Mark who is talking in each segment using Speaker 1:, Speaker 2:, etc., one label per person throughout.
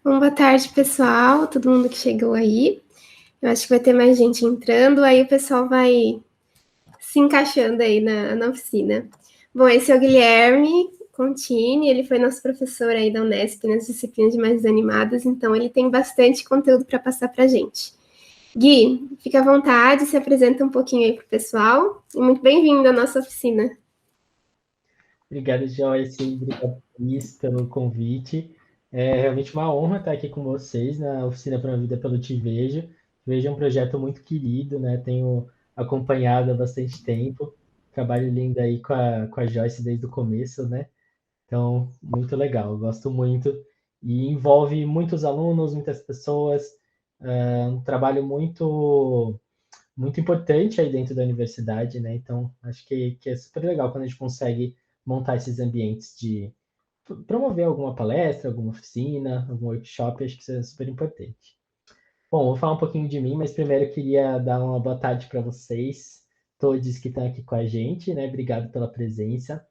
Speaker 1: Bom, boa tarde, pessoal, todo mundo que chegou aí. Eu acho que vai ter mais gente entrando, aí o pessoal vai se encaixando aí na oficina. Bom, esse é o Guilherme Contini, ele foi nosso professor aí da Unesp nas disciplinas de mais animadas, então ele tem bastante conteúdo para passar para a gente. Gui, fica à vontade, se apresenta um pouquinho aí para o pessoal e muito bem-vindo à nossa oficina.
Speaker 2: Obrigado, Joyce. Obrigado, Cris, pelo convite. É realmente uma honra estar aqui com vocês na Oficina Promovida pelo Te Vejo. Te Vejo é um projeto muito querido, né? Tenho acompanhado há bastante tempo. Trabalho lindo aí com a Joyce desde o começo, né? Então, muito legal, gosto muito. E envolve muitos alunos, muitas pessoas. Um trabalho muito importante aí dentro da universidade, né? Então, acho que é super legal quando a gente consegue montar esses ambientes de promover alguma palestra, alguma oficina, algum workshop, acho que isso é super importante. Bom, vou falar um pouquinho de mim, mas primeiro eu queria dar uma boa tarde para vocês, todos que estão aqui com a gente, né? Obrigado pela presença.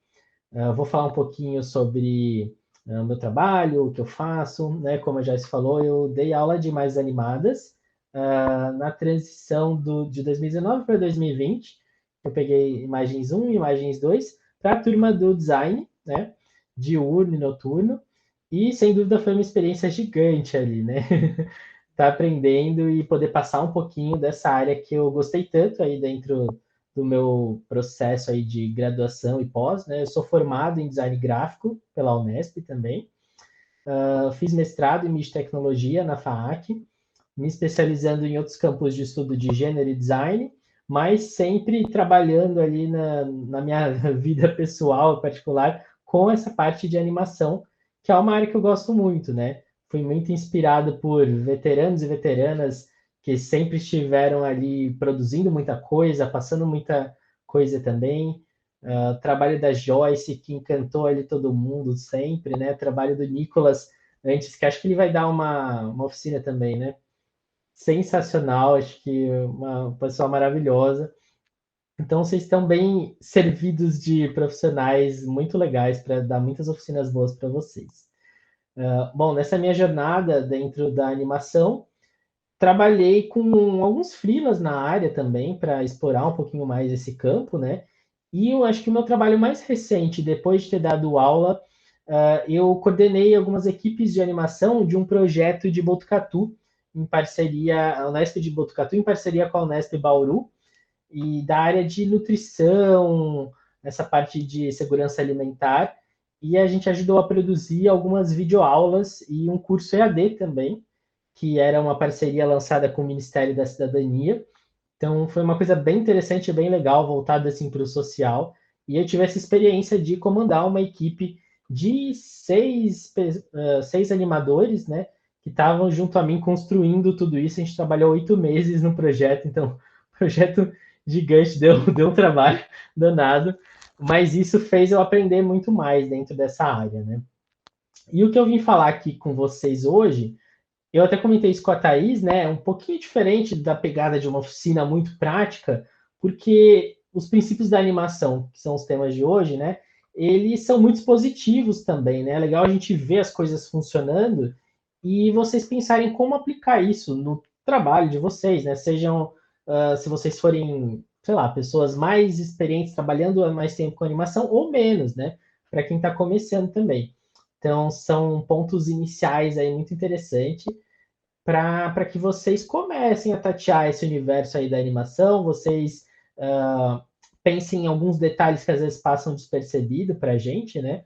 Speaker 2: Vou falar um pouquinho sobre o meu trabalho, o que eu faço, né? Como a Joyce falou, eu dei aula de mais animadas na transição de 2019 para 2020. Eu peguei imagens 1 e imagens 2 para a turma do design, né? Diurno e noturno. E sem dúvida foi uma experiência gigante ali, né? Tá aprendendo e poder passar um pouquinho dessa área que eu gostei tanto aí dentro do meu processo aí de graduação e pós, né? Eu sou formado em design gráfico pela Unesp também. Fiz mestrado em mídia e tecnologia na FAAC, me especializando em outros campos de estudo de gênero e design, mas sempre trabalhando ali na minha vida pessoal particular com essa parte de animação, que é uma área que eu gosto muito, né? Fui muito inspirado por veteranos e veteranas que sempre estiveram ali produzindo muita coisa, passando muita coisa também. Trabalho da Joyce, que encantou ali todo mundo sempre, né? Trabalho do Nicolas, antes, que acho que ele vai dar uma oficina também, né? Sensacional, acho que uma pessoa maravilhosa. Então, vocês estão bem servidos de profissionais muito legais para dar muitas oficinas boas para vocês. Bom, nessa minha jornada dentro da animação, trabalhei com alguns freelas na área também para explorar um pouquinho mais esse campo, né? E eu acho que o meu trabalho mais recente, depois de ter dado aula, eu coordenei algumas equipes de animação de um projeto de Botucatu, em parceria, a Unesp de Botucatu, em parceria com a Unesp Bauru, e da área de nutrição, essa parte de segurança alimentar, e a gente ajudou a produzir algumas videoaulas e um curso EAD também, que era uma parceria lançada com o Ministério da Cidadania. Então foi uma coisa bem interessante, bem legal, voltada assim para o social. E eu tive essa experiência de comandar uma equipe de seis animadores, né, que estavam junto a mim construindo tudo isso. A gente trabalhou 8 meses no projeto, então projeto gigante, deu um trabalho danado, mas isso fez eu aprender muito mais dentro dessa área, né? E o que eu vim falar aqui com vocês hoje, eu até comentei isso com a Thaís, né? É um pouquinho diferente da pegada de uma oficina muito prática, porque os princípios da animação, que são os temas de hoje, né? Eles são muito positivos também, né? É legal a gente ver as coisas funcionando e vocês pensarem como aplicar isso no trabalho de vocês, né? Sejam, se vocês forem, sei lá, pessoas mais experientes trabalhando há mais tempo com animação ou menos, né? Para quem está começando também. Então, são pontos iniciais aí muito interessantes para que vocês comecem a tatear esse universo aí da animação, vocês pensem em alguns detalhes que às vezes passam despercebido para a gente, né?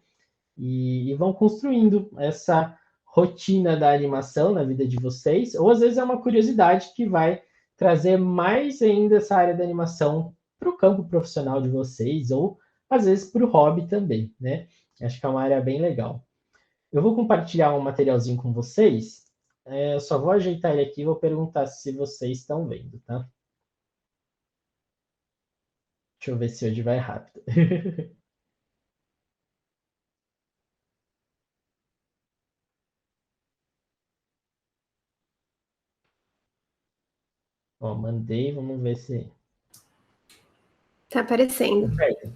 Speaker 2: E vão construindo essa rotina da animação na vida de vocês, ou às vezes é uma curiosidade que vai trazer mais ainda essa área da animação para o campo profissional de vocês, ou às vezes para o hobby também, né? Acho que é uma área bem legal. Eu vou compartilhar um materialzinho com vocês. Eu só vou ajeitar ele aqui e vou perguntar se vocês estão vendo, tá? Deixa eu ver se hoje vai rápido. Ó, mandei, vamos ver se.
Speaker 1: Tá aparecendo.
Speaker 2: Perfeito.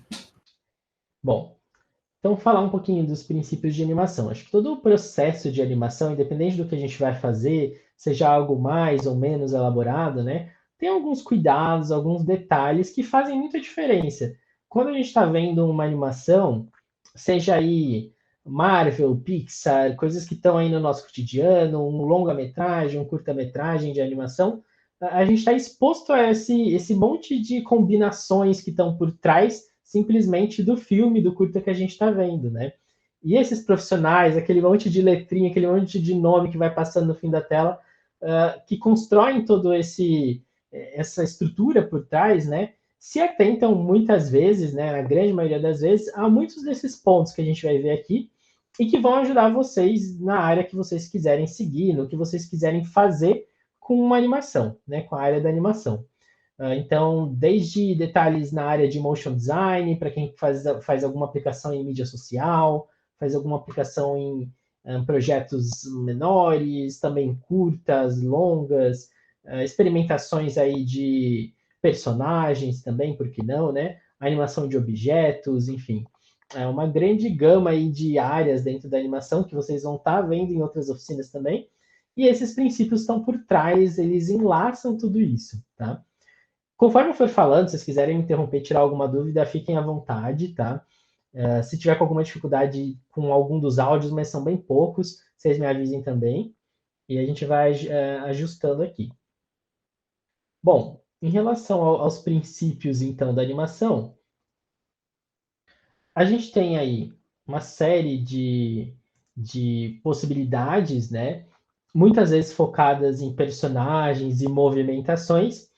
Speaker 2: Bom, Então, falar um pouquinho dos princípios de animação. Acho que todo o processo de animação, independente do que a gente vai fazer, seja algo mais ou menos elaborado, né? Tem alguns cuidados, alguns detalhes que fazem muita diferença. Quando a gente está vendo uma animação, seja aí Marvel, Pixar, coisas que estão aí no nosso cotidiano, um longa-metragem, um curta-metragem de animação, a gente está exposto a esse monte de combinações que estão por trás simplesmente do filme, do curta que a gente está vendo, né? E esses profissionais, aquele monte de letrinha, aquele monte de nome que vai passando no fim da tela, que constroem todo essa estrutura por trás, né? Se atentam muitas vezes, né, na grande maioria das vezes, a muitos desses pontos que a gente vai ver aqui e que vão ajudar vocês na área que vocês quiserem seguir, no que vocês quiserem fazer com uma animação, né, com a área da animação. Então, desde detalhes na área de motion design, para quem faz alguma aplicação em mídia social, faz alguma aplicação em projetos menores, também curtas, longas, experimentações aí de personagens também, por que não, né? Animação de objetos, enfim. É uma grande gama aí de áreas dentro da animação que vocês vão estar vendo em outras oficinas também. E esses princípios estão por trás, eles enlaçam tudo isso, tá? Conforme eu for falando, se vocês quiserem me interromper, tirar alguma dúvida, fiquem à vontade, tá? Se tiver com alguma dificuldade com algum dos áudios, mas são bem poucos, vocês me avisem também. E a gente vai ajustando aqui. Bom, em relação aos princípios, então, da animação, a gente tem aí uma série de possibilidades, né? Muitas vezes focadas em personagens e movimentações,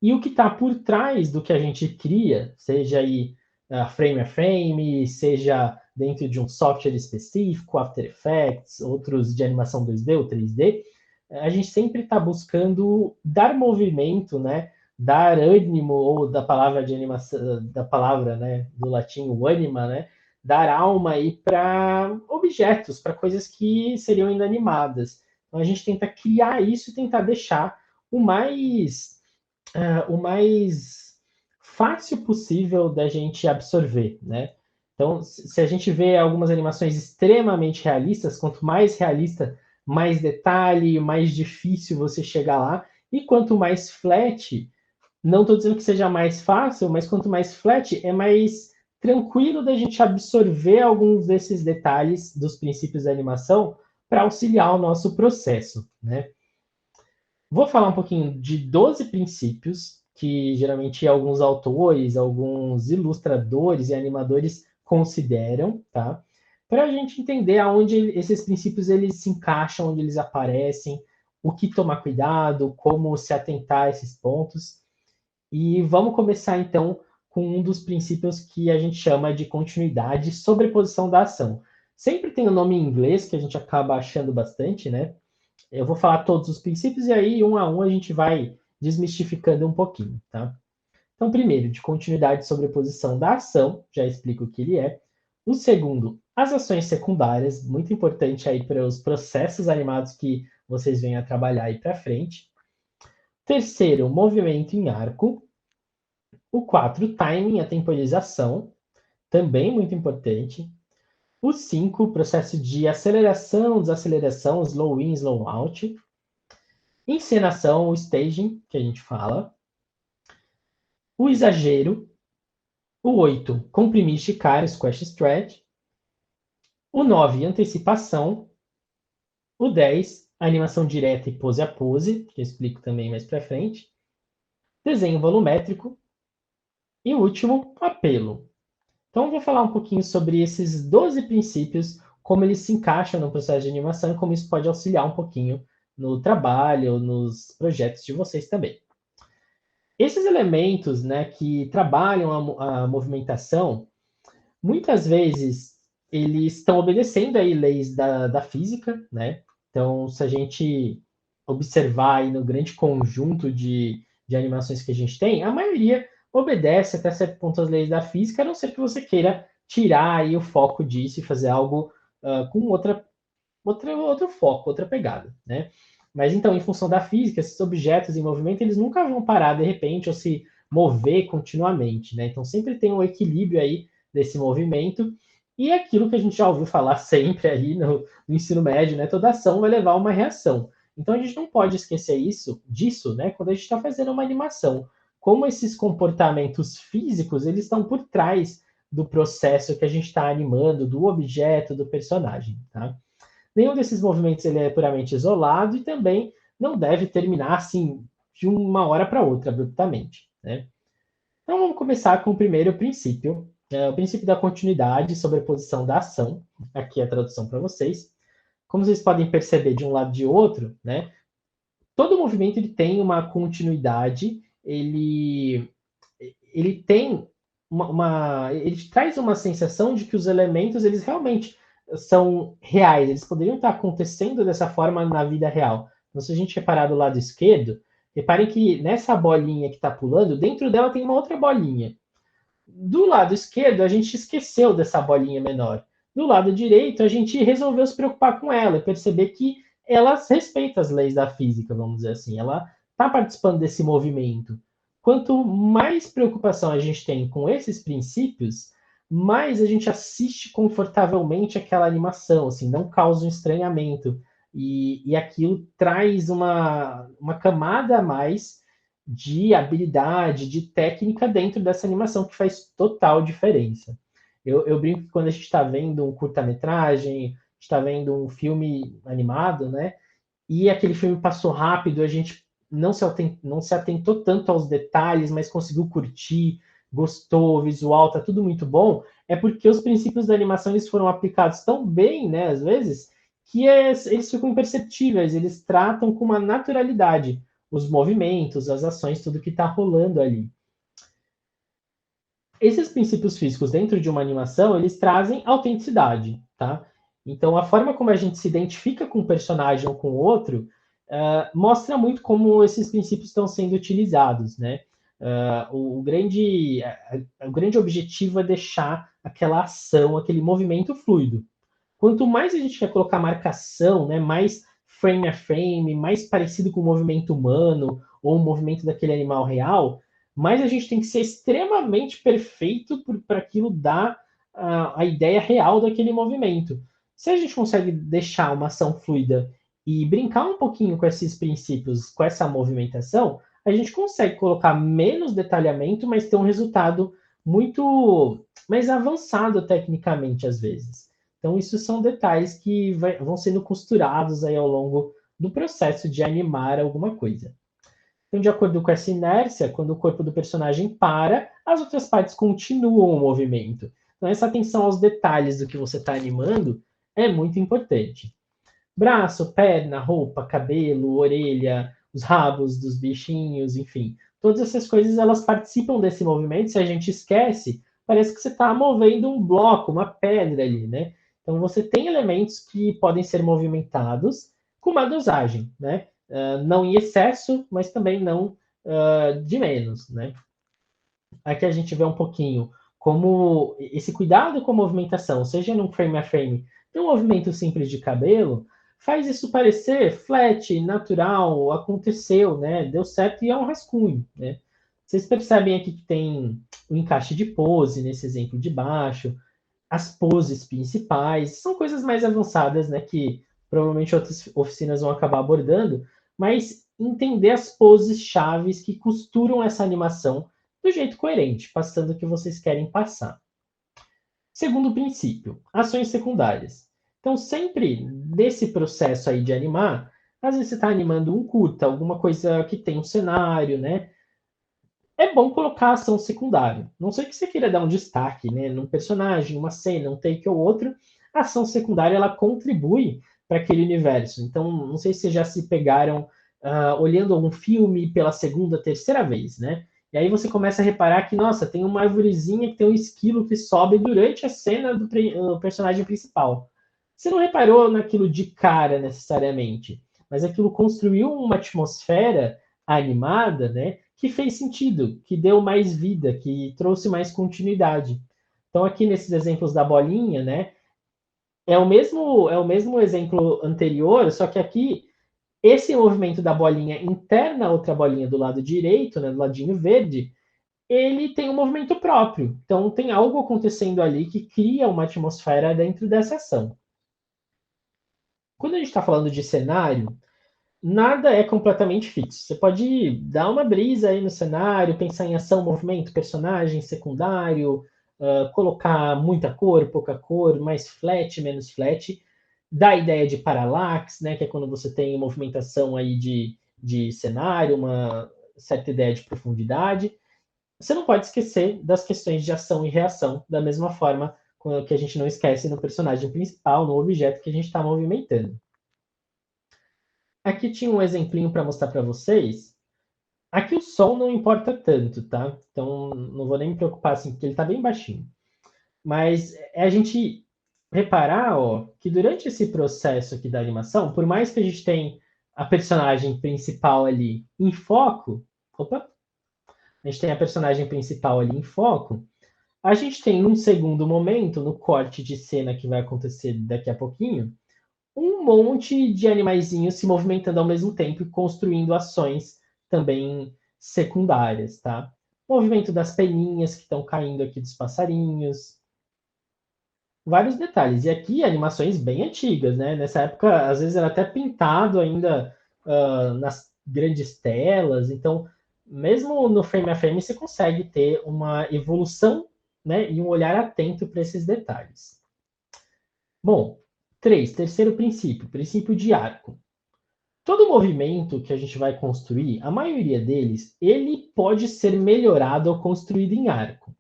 Speaker 2: e o que está por trás do que a gente cria, seja aí frame a frame, seja dentro de um software específico, After Effects, outros de animação 2D ou 3D, a gente sempre está buscando dar movimento, né? Dar ânimo, ou da palavra de animação, da palavra, né, do latim, o anima, né? Dar alma aí para objetos, para coisas que seriam inanimadas. Então a gente tenta criar isso e tentar deixar o mais fácil possível da gente absorver, né? Então, se a gente vê algumas animações extremamente realistas, quanto mais realista, mais detalhe, mais difícil você chegar lá, e quanto mais flat, não estou dizendo que seja mais fácil, mas quanto mais flat, é mais tranquilo da gente absorver alguns desses detalhes dos princípios da animação para auxiliar o nosso processo, né? Vou falar um pouquinho de 12 princípios que geralmente alguns autores, alguns ilustradores e animadores consideram, tá? Para a gente entender aonde esses princípios eles se encaixam, onde eles aparecem, o que tomar cuidado, como se atentar a esses pontos. E vamos começar então com um dos princípios que a gente chama de continuidade e sobreposição da ação. Sempre tem o nome em inglês que a gente acaba achando bastante, né? Eu vou falar todos os princípios e aí, um a um, a gente vai desmistificando um pouquinho, tá? Então, primeiro, de continuidade e sobreposição da ação, já explico o que ele é. O segundo, as ações secundárias, muito importante aí para os processos animados que vocês venham a trabalhar aí para frente. Terceiro, movimento em arco. O 4, timing, a temporização, também muito importante. O 5, processo de aceleração, desaceleração, slow in, slow out. Encenação, o staging, que a gente fala. O exagero. O 8, comprimir, esticar, squash, stretch. O 9, antecipação. O 10, animação direta e pose a pose, que eu explico também mais para frente. Desenho volumétrico. E o último, apelo. Então, eu vou falar um pouquinho sobre esses 12 princípios, como eles se encaixam no processo de animação e como isso pode auxiliar um pouquinho no trabalho, nos projetos de vocês também. Esses elementos, né, que trabalham a movimentação, muitas vezes eles estão obedecendo aí leis da física, né? Então, se a gente observar aí no grande conjunto de animações que a gente tem, a maioria obedece até certo ponto às leis da física, a não ser que você queira tirar aí o foco disso e fazer algo com outro foco, outra pegada, né? Mas então, em função da física, esses objetos em movimento, eles nunca vão parar de repente ou se mover continuamente, né? Então, sempre tem um equilíbrio aí desse movimento E aquilo que a gente já ouviu falar sempre aí no ensino médio, né? Toda ação vai levar a uma reação. Então a gente não pode esquecer disso, né? Quando a gente está fazendo uma animação. Como esses comportamentos físicos, eles estão por trás do processo que a gente está animando, do objeto, do personagem, tá? Nenhum desses movimentos ele é puramente isolado e também não deve terminar assim de uma hora para outra, abruptamente, né? Então vamos começar com o primeiro princípio, o princípio da continuidade, sobreposição da ação. Aqui é a tradução para vocês. Como vocês podem perceber de um lado e de outro, né? Todo movimento ele tem uma continuidade, ele tem ele traz uma sensação de que os elementos eles realmente são reais, eles poderiam estar acontecendo dessa forma na vida real. Então, se a gente reparar do lado esquerdo, reparem que nessa bolinha que está pulando, dentro dela tem uma outra bolinha. Do lado esquerdo, a gente esqueceu dessa bolinha menor. Do lado direito, a gente resolveu se preocupar com ela e perceber que ela respeita as leis da física, vamos dizer assim. Ela está participando desse movimento. Quanto mais preocupação a gente tem com esses princípios, mais a gente assiste confortavelmente aquela animação, assim, não causa um estranhamento. E aquilo traz uma camada a mais de habilidade, de técnica dentro dessa animação que faz total diferença. Eu brinco que quando a gente está vendo um curta-metragem, está vendo um filme animado, né? E aquele filme passou rápido, a gente não se atentou tanto aos detalhes, mas conseguiu curtir, gostou, o visual, tá tudo muito bom, é porque os princípios da animação eles foram aplicados tão bem, né, às vezes, que eles ficam imperceptíveis, eles tratam com uma naturalidade os movimentos, as ações, tudo que está rolando ali. Esses princípios físicos dentro de uma animação, eles trazem autenticidade, tá? Então, a forma como a gente se identifica com um personagem ou com o outro mostra muito como esses princípios estão sendo utilizados, né? O grande objetivo é deixar aquela ação, aquele movimento fluido. Quanto mais a gente quer colocar marcação, né, mais frame a frame, mais parecido com o movimento humano ou o movimento daquele animal real, mais a gente tem que ser extremamente perfeito para aquilo dar a ideia real daquele movimento. Se a gente consegue deixar uma ação fluida e brincar um pouquinho com esses princípios, com essa movimentação, a gente consegue colocar menos detalhamento, mas ter um resultado muito mais avançado tecnicamente às vezes. Então, isso são detalhes que vão sendo costurados aí ao longo do processo de animar alguma coisa. Então, de acordo com essa inércia, quando o corpo do personagem para, as outras partes continuam o movimento. Então, essa atenção aos detalhes do que você está animando é muito importante. Braço, perna, roupa, cabelo, orelha, os rabos dos bichinhos, enfim. Todas essas coisas elas participam desse movimento. Se a gente esquece, parece que você está movendo um bloco, uma pedra ali, né? Então você tem elementos que podem ser movimentados com uma dosagem, né? Não em excesso, mas também não de menos, né? Aqui a gente vê um pouquinho como esse cuidado com a movimentação, seja num frame a frame, de um movimento simples de cabelo, faz isso parecer flat, natural, aconteceu, né? Deu certo e é um rascunho, né? Vocês percebem aqui que tem o encaixe de pose nesse exemplo de baixo, as poses principais, são coisas mais avançadas, né? Que provavelmente outras oficinas vão acabar abordando, mas entender as poses chaves que costuram essa animação do jeito coerente, passando o que vocês querem passar. Segundo princípio, ações secundárias. Então, sempre nesse processo aí de animar, às vezes você está animando um curta, alguma coisa que tem um cenário, né? É bom colocar ação secundária. Não sei que você queira dar um destaque, né? Num personagem, uma cena, um take ou outro, a ação secundária ela contribui para aquele universo. Então, não sei se já se pegaram olhando algum filme pela segunda, terceira vez, né? E aí você começa a reparar que, nossa, tem uma arvorezinha que tem um esquilo que sobe durante a cena do personagem principal. Você não reparou naquilo de cara necessariamente, mas aquilo construiu uma atmosfera animada, né? Que fez sentido, que deu mais vida, que trouxe mais continuidade. Então, aqui nesses exemplos da bolinha, né? É o mesmo exemplo anterior, só que aqui esse movimento da bolinha interna a outra bolinha do lado direito, né, do ladinho verde, ele tem um movimento próprio. Então, tem algo acontecendo ali que cria uma atmosfera dentro dessa ação. Quando a gente está falando de cenário, nada é completamente fixo. Você pode dar uma brisa aí no cenário, pensar em ação, movimento, personagem secundário, colocar muita cor, pouca cor, mais flat, menos flat. Dá a ideia de parallax, né, que é quando você tem movimentação aí de cenário, uma certa ideia de profundidade. Você não pode esquecer das questões de ação e reação, da mesma forma que a gente não esquece no personagem principal, no objeto que a gente está movimentando. Aqui tinha um exemplinho para mostrar para vocês. Aqui o som não importa tanto, tá? Então não vou nem me preocupar assim, porque ele está bem baixinho. Mas é a gente reparar, ó, que durante esse processo aqui da animação, por mais que a gente tenha a personagem principal ali em foco, a gente tem a personagem principal ali em foco, a gente tem num segundo momento, no corte de cena que vai acontecer daqui a pouquinho, um monte de animaizinhos se movimentando ao mesmo tempo e construindo ações também secundárias, tá? Movimento das peninhas que estão caindo aqui dos passarinhos. Vários detalhes. E aqui animações bem antigas, né? Nessa época, às vezes era até pintado ainda nas grandes telas. Então, mesmo no frame a frame, você consegue ter uma evolução, né? E um olhar atento para esses detalhes. Bom, terceiro princípio, princípio de arco. Todo movimento que a gente vai construir, a maioria deles, ele pode ser melhorado ou construído em arco.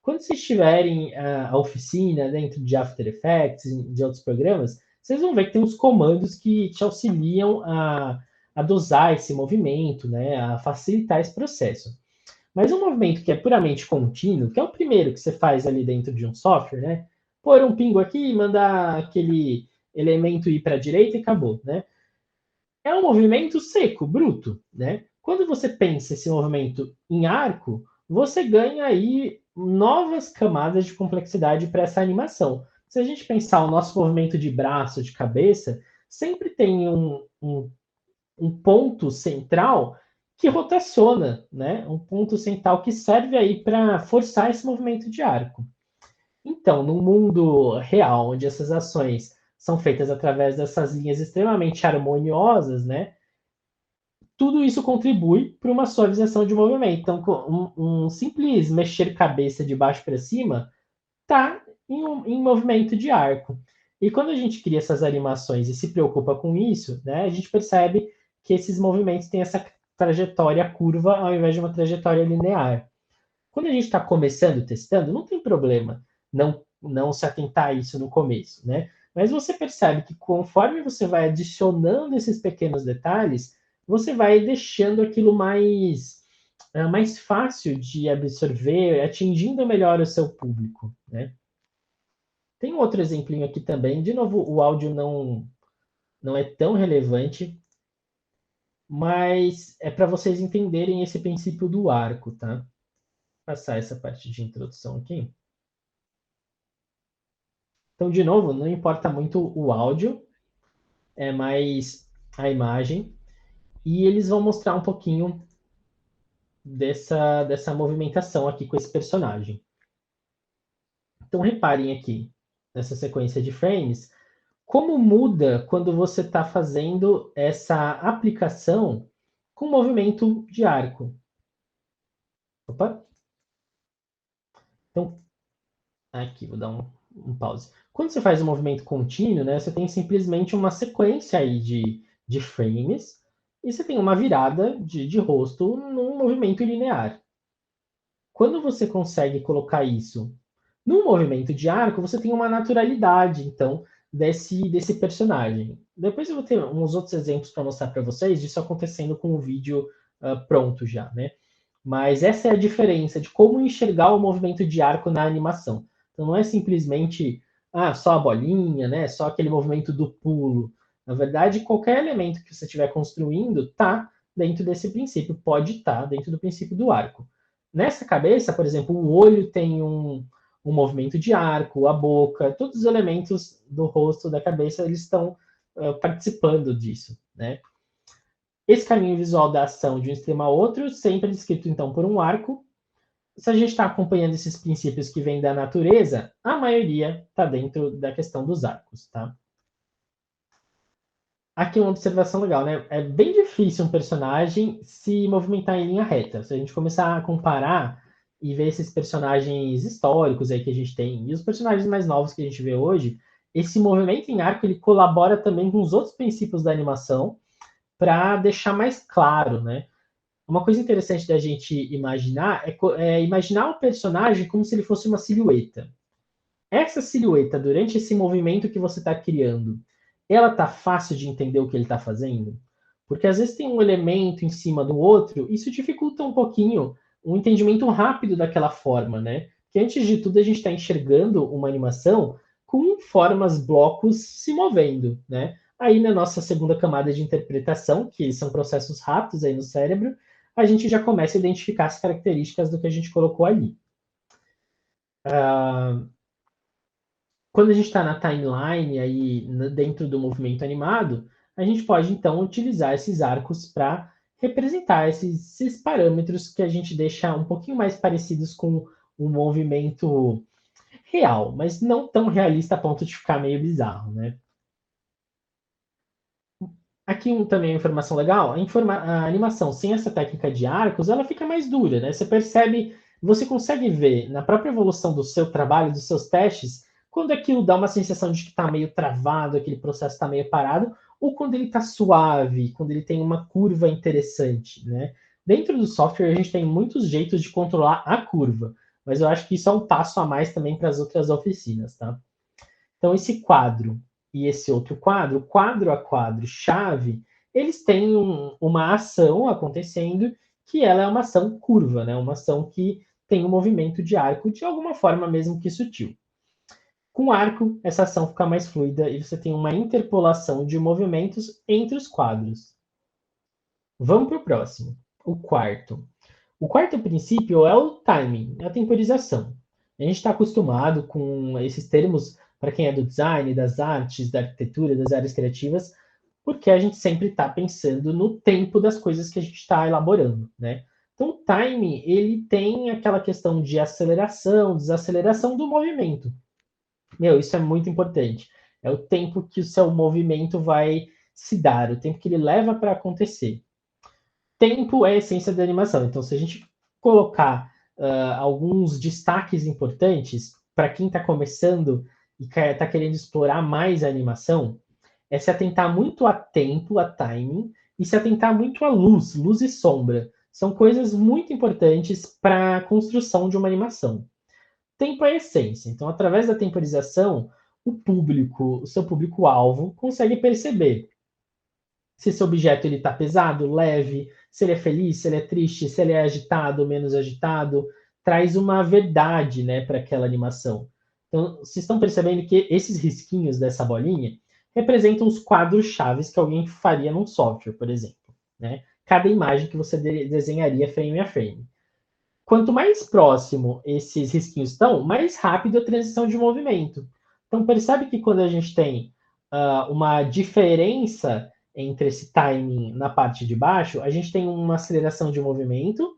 Speaker 2: Quando vocês tiverem a oficina dentro de After Effects, de outros programas, vocês vão ver que tem uns comandos que te auxiliam a dosar esse movimento, né, a facilitar esse processo. Mas um movimento que é puramente contínuo, que é o primeiro que você faz ali dentro de um software, né? Pôr um pingo aqui, mandar aquele elemento ir para a direita e acabou, né? É um movimento seco, bruto, né? Quando você pensa esse movimento em arco, você ganha aí novas camadas de complexidade para essa animação. Se a gente pensar o nosso movimento de braço, de cabeça, sempre tem um ponto central que rotaciona, né? Um ponto central que serve aí para forçar esse movimento de arco. Então, no mundo real, onde essas ações são feitas através dessas linhas extremamente harmoniosas, né? Tudo isso contribui para uma suavização de movimento. Então, um simples mexer cabeça de baixo para cima está em movimento de arco. E quando a gente cria essas animações e se preocupa com isso, né, a gente percebe que esses movimentos têm essa trajetória curva ao invés de uma trajetória linear. Quando a gente está começando, testando, não tem problema não se atentar a isso no começo, né? Mas você percebe que conforme você vai adicionando esses pequenos detalhes, você vai deixando aquilo mais fácil de absorver, atingindo melhor o seu público, né? Tem um outro exemplinho aqui também. De novo, o áudio não é tão relevante, mas é para vocês entenderem esse princípio do arco, tá? Vou passar essa parte de introdução aqui. Então, de novo, não importa muito o áudio, é mais a imagem. E eles vão mostrar um pouquinho dessa movimentação aqui com esse personagem. Então, reparem aqui, nessa sequência de frames, como muda quando você está fazendo essa aplicação com movimento de arco. Opa! Então, aqui, vou dar um pause. Quando você faz um movimento contínuo, né, você tem simplesmente uma sequência aí de frames e você tem uma virada de rosto num movimento linear. Quando você consegue colocar isso num movimento de arco, você tem uma naturalidade, então, desse personagem. Depois eu vou ter uns outros exemplos para mostrar para vocês disso acontecendo com o vídeo pronto já, né? Mas essa é a diferença de como enxergar o movimento de arco na animação. Então não é simplesmente só a bolinha, né? Só aquele movimento do pulo. Na verdade, qualquer elemento que você estiver construindo está dentro desse princípio, pode estar dentro do princípio do arco. Nessa cabeça, por exemplo, o olho tem um movimento de arco, a boca, todos os elementos do rosto, da cabeça, eles estão participando disso, né? Esse caminho visual da ação de um extremo a outro, sempre descrito então por um arco, se a gente está acompanhando esses princípios que vêm da natureza, a maioria está dentro da questão dos arcos, tá? Aqui uma observação legal, né? É bem difícil um personagem se movimentar em linha reta. Se a gente começar a comparar e ver esses personagens históricos aí que a gente tem e os personagens mais novos que a gente vê hoje, esse movimento em arco ele colabora também com os outros princípios da animação para deixar mais claro, né? Uma coisa interessante da gente imaginar é imaginar o personagem como se ele fosse uma silhueta. Essa silhueta, durante esse movimento que você está criando, ela tá fácil de entender o que ele está fazendo? Porque às vezes tem um elemento em cima do outro, isso dificulta um pouquinho o entendimento rápido daquela forma, né? Porque antes de tudo a gente está enxergando uma animação com formas, blocos se movendo, né? Aí na nossa segunda camada de interpretação, que são processos rápidos aí no cérebro, a gente já começa a identificar as características do que a gente colocou ali. Quando a gente está na timeline, aí dentro do movimento animado, a gente pode então utilizar esses arcos para representar esses parâmetros que a gente deixa um pouquinho mais parecidos com o movimento real, mas não tão realista a ponto de ficar meio bizarro, né? Aqui também uma informação legal, a animação sem essa técnica de arcos, ela fica mais dura, né? Você percebe, você consegue ver na própria evolução do seu trabalho, dos seus testes, quando aquilo dá uma sensação de que está meio travado, aquele processo está meio parado, ou quando ele está suave, quando ele tem uma curva interessante, né? Dentro do software, a gente tem muitos jeitos de controlar a curva, mas eu acho que isso é um passo a mais também para as outras oficinas, tá? Então, esse quadro e esse outro quadro a quadro, chave, eles têm uma ação acontecendo que ela é uma ação curva, né? Uma ação que tem um movimento de arco de alguma forma mesmo que sutil. Com arco, essa ação fica mais fluida e você tem uma interpolação de movimentos entre os quadros. Vamos para o próximo, o quarto. O quarto princípio é o timing, é a temporização. A gente está acostumado com esses termos para quem é do design, das artes, da arquitetura, das áreas criativas, porque a gente sempre está pensando no tempo das coisas que a gente está elaborando, né? Então, o timing, ele tem aquela questão de aceleração, desaceleração do movimento. Meu, isso é muito importante. É o tempo que o seu movimento vai se dar, o tempo que ele leva para acontecer. Tempo é a essência da animação. Então, se a gente colocar alguns destaques importantes para quem está começando e está querendo explorar mais a animação, é se atentar muito a tempo, a timing, e se atentar muito à luz, luz e sombra. São coisas muito importantes para a construção de uma animação. Tempo é a essência. Então, através da temporização, o seu público-alvo, consegue perceber se esse objeto ele está pesado, leve, se ele é feliz, se ele é triste, se ele é agitado, menos agitado, traz uma verdade, né, para aquela animação. Então, vocês estão percebendo que esses risquinhos dessa bolinha representam os quadros chaves que alguém faria num software, por exemplo, né? Cada imagem que você desenharia frame a frame. Quanto mais próximo esses risquinhos estão, mais rápido a transição de movimento. Então, percebe que quando a gente tem uma diferença entre esse timing na parte de baixo, a gente tem uma aceleração de movimento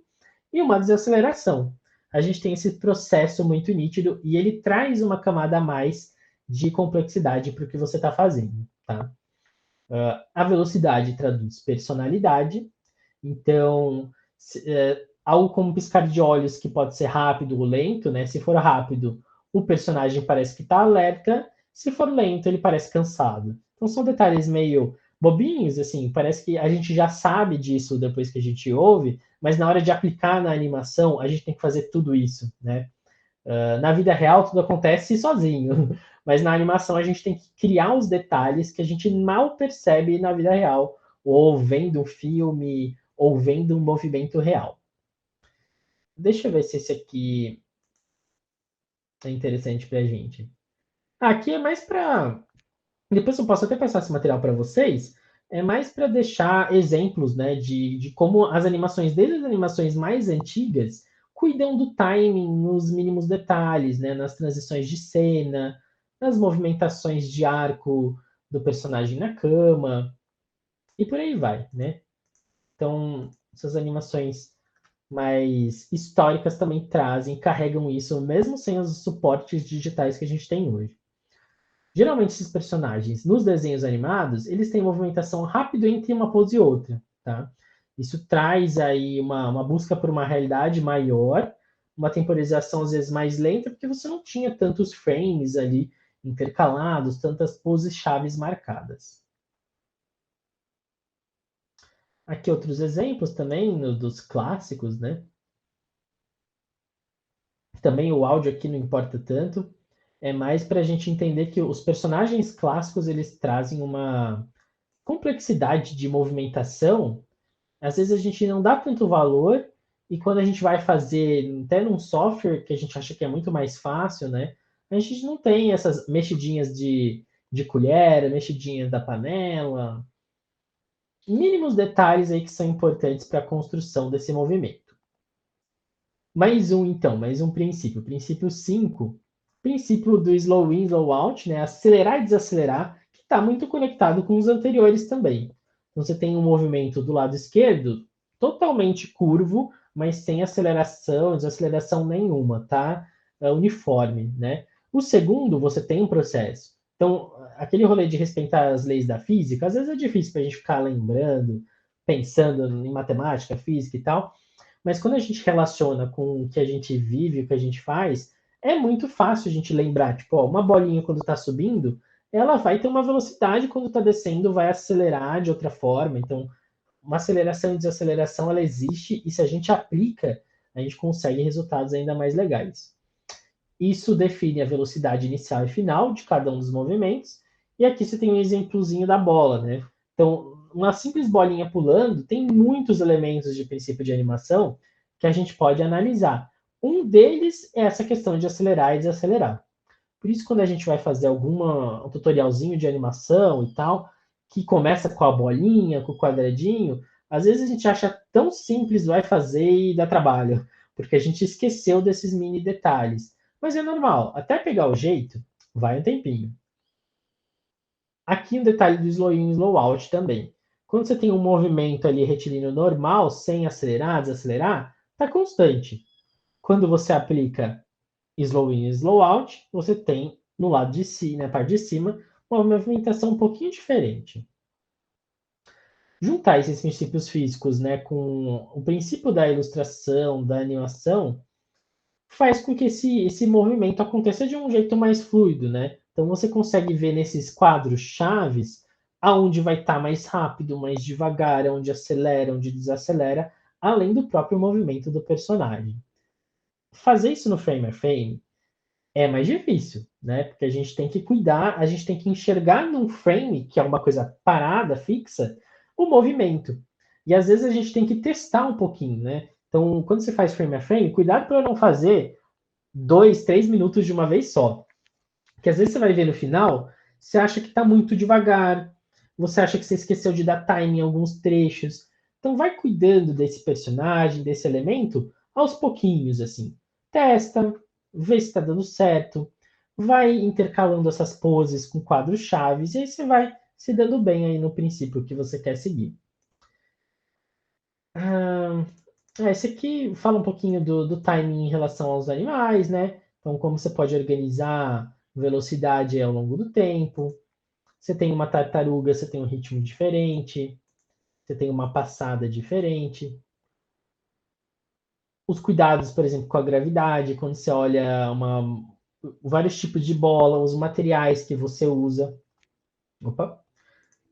Speaker 2: e uma desaceleração. A gente tem esse processo muito nítido e ele traz uma camada a mais de complexidade para o que você está fazendo. Tá? A velocidade traduz personalidade, então algo como piscar de olhos que pode ser rápido ou lento, né? Se for rápido, o personagem parece que está alerta, se for lento, ele parece cansado. Então são detalhes meio bobinhos, assim, parece que a gente já sabe disso depois que a gente ouve, mas na hora de aplicar na animação, a gente tem que fazer tudo isso, né? Na vida real, tudo acontece sozinho, mas na animação a gente tem que criar os detalhes que a gente mal percebe na vida real, ou vendo um filme, ou vendo um movimento real. Deixa eu ver se esse aqui é interessante para a gente. Aqui é mais para. Depois eu posso até passar esse material para vocês. É mais para deixar exemplos, né, de como as animações, desde as animações mais antigas, cuidam do timing nos mínimos detalhes, né, nas transições de cena, nas movimentações de arco do personagem na cama, e por aí vai, né? Então, essas animações mas históricas também trazem, carregam isso, mesmo sem os suportes digitais que a gente tem hoje. Geralmente, esses personagens, nos desenhos animados, eles têm movimentação rápida entre uma pose e outra, tá? Isso traz aí uma busca por uma realidade maior, uma temporização às vezes mais lenta, porque você não tinha tantos frames ali intercalados, tantas poses chaves marcadas. Aqui outros exemplos também dos clássicos, né? Também o áudio aqui não importa tanto, é mais para a gente entender que os personagens clássicos eles trazem uma complexidade de movimentação. Às vezes a gente não dá tanto valor e quando a gente vai fazer até num software que a gente acha que é muito mais fácil, né? A gente não tem essas mexidinhas de colher, mexidinhas da panela, mínimos detalhes aí que são importantes para a construção desse movimento. Mais um, então, mais um princípio. Princípio 5, princípio do slow in, slow out, né? Acelerar e desacelerar, que está muito conectado com os anteriores também. Então, você tem um movimento do lado esquerdo totalmente curvo, mas sem aceleração, desaceleração nenhuma, tá? É uniforme, né? O segundo, você tem um processo. Então, aquele rolê de respeitar as leis da física, às vezes é difícil para a gente ficar lembrando, pensando em matemática, física e tal, mas quando a gente relaciona com o que a gente vive, o que a gente faz, é muito fácil a gente lembrar, tipo, ó, uma bolinha quando está subindo, ela vai ter uma velocidade, quando está descendo, vai acelerar de outra forma. Então, uma aceleração e desaceleração, ela existe, e se a gente aplica, a gente consegue resultados ainda mais legais. Isso define a velocidade inicial e final de cada um dos movimentos, e aqui você tem um exemplozinho da bola, né? Então, uma simples bolinha pulando tem muitos elementos de princípio de animação que a gente pode analisar. Um deles é essa questão de acelerar e desacelerar. Por isso, quando a gente vai fazer um tutorialzinho de animação e tal, que começa com a bolinha, com o quadradinho, às vezes a gente acha tão simples, vai fazer e dá trabalho, porque a gente esqueceu desses mini detalhes. Mas é normal, até pegar o jeito, vai um tempinho. Aqui um detalhe do slow in e slow out também. Quando você tem um movimento ali retilíneo normal, sem acelerar, desacelerar, está constante. Quando você aplica slow in e slow out, você tem no lado de cima, na parte de cima, uma movimentação um pouquinho diferente. Juntar esses princípios físicos, né, com o princípio da ilustração, da animação, faz com que esse movimento aconteça de um jeito mais fluido, né? Então você consegue ver nesses quadros chaves aonde vai estar mais rápido, mais devagar, onde acelera, onde desacelera, além do próprio movimento do personagem. Fazer isso no frame a frame é mais difícil, né? Porque a gente tem que cuidar, a gente tem que enxergar num frame, que é uma coisa parada, fixa, o movimento. E às vezes a gente tem que testar um pouquinho, né? Então, quando você faz frame a frame, cuidado para não fazer 2, 3 minutos de uma vez só. Porque às vezes você vai ver no final, você acha que está muito devagar, você acha que você esqueceu de dar time em alguns trechos. Então vai cuidando desse personagem, desse elemento, aos pouquinhos, assim. Testa, vê se está dando certo, vai intercalando essas poses com quadros chaves, e aí você vai se dando bem aí no princípio que você quer seguir. Esse aqui fala um pouquinho do timing em relação aos animais, né? Então, como você pode organizar velocidade ao longo do tempo. Você tem uma tartaruga, você tem um ritmo diferente. Você tem uma passada diferente. Os cuidados, por exemplo, com a gravidade, quando você olha vários tipos de bola, os materiais que você usa. Opa!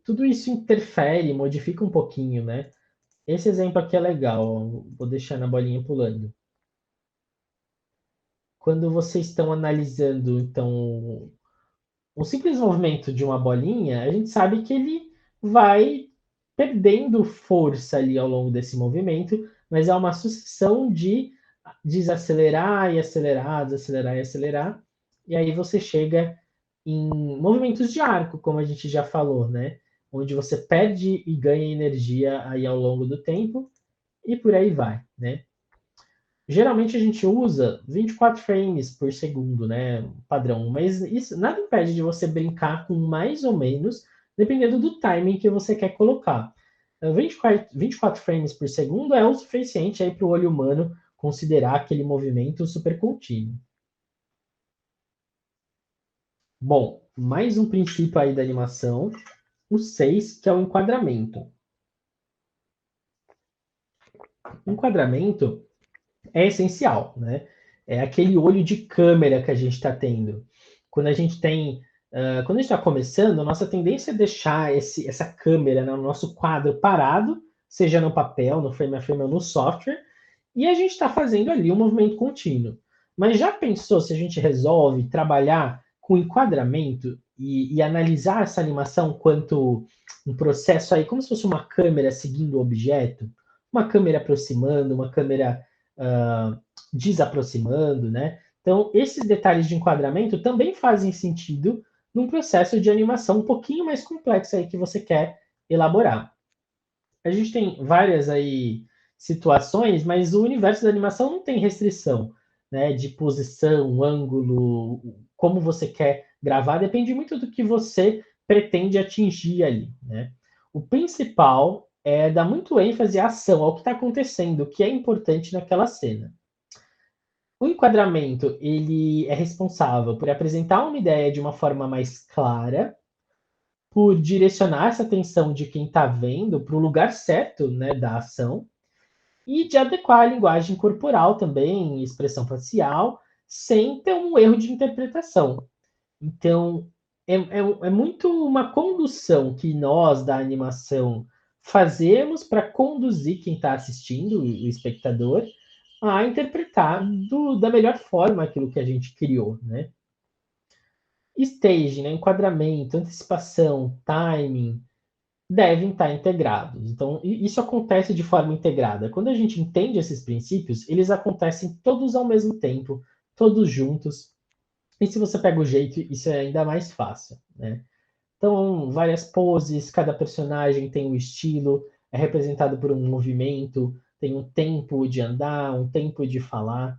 Speaker 2: Tudo isso interfere, modifica um pouquinho, né? Esse exemplo aqui é legal, vou deixar na bolinha pulando. Quando vocês estão analisando, então, um simples movimento de uma bolinha, a gente sabe que ele vai perdendo força ali ao longo desse movimento, mas é uma sucessão de desacelerar e acelerar, desacelerar e acelerar, e aí você chega em movimentos de arco, como a gente já falou, né? Onde você perde e ganha energia aí ao longo do tempo, e por aí vai, né? Geralmente a gente usa 24 frames por segundo, né? Padrão, mas isso nada impede de você brincar com mais ou menos, dependendo do timing que você quer colocar. 24 frames por segundo é o suficiente para o olho humano considerar aquele movimento super contínuo. Bom, mais um princípio aí da animação, o 6, que é o enquadramento. O enquadramento é essencial, né? É aquele olho de câmera que a gente está tendo. Quando a gente tem, quando a gente está começando, a nossa tendência é deixar essa câmera, né, no nosso quadro parado, seja no papel, no frame a frame ou no software, e a gente está fazendo ali um movimento contínuo. Mas já pensou se a gente resolve trabalhar com enquadramento e analisar essa animação quanto um processo aí, como se fosse uma câmera seguindo o objeto, uma câmera aproximando, uma câmera desaproximando, né? Então, esses detalhes de enquadramento também fazem sentido num processo de animação um pouquinho mais complexo aí que você quer elaborar. A gente tem várias aí situações, mas o universo da animação não tem restrição, né? De posição, ângulo, como você quer gravar, depende muito do que você pretende atingir ali, né? O principal é dar muito ênfase à ação, ao que está acontecendo, o que é importante naquela cena. O enquadramento, ele é responsável por apresentar uma ideia de uma forma mais clara, por direcionar essa atenção de quem está vendo para o lugar certo, né, da ação, e de adequar a linguagem corporal também, expressão facial, sem ter um erro de interpretação. Então, é muito uma condução que nós, da animação, fazemos para conduzir quem está assistindo, o espectador, a interpretar da melhor forma aquilo que a gente criou, né? Stage, né, enquadramento, antecipação, timing, devem estar integrados. Então, isso acontece de forma integrada. Quando a gente entende esses princípios, eles acontecem todos ao mesmo tempo, todos juntos. E se você pega o jeito, isso é ainda mais fácil, né? Então, várias poses, cada personagem tem um estilo, é representado por um movimento, tem um tempo de andar, um tempo de falar.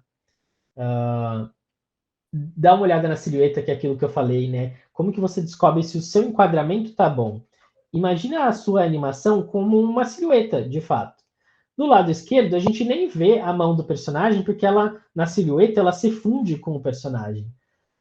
Speaker 2: Dá uma olhada na silhueta, que é aquilo que eu falei, né? Como que você descobre se o seu enquadramento tá bom? Imagina a sua animação como uma silhueta, de fato. Do lado esquerdo, a gente nem vê a mão do personagem, porque ela, na silhueta, ela se funde com o personagem.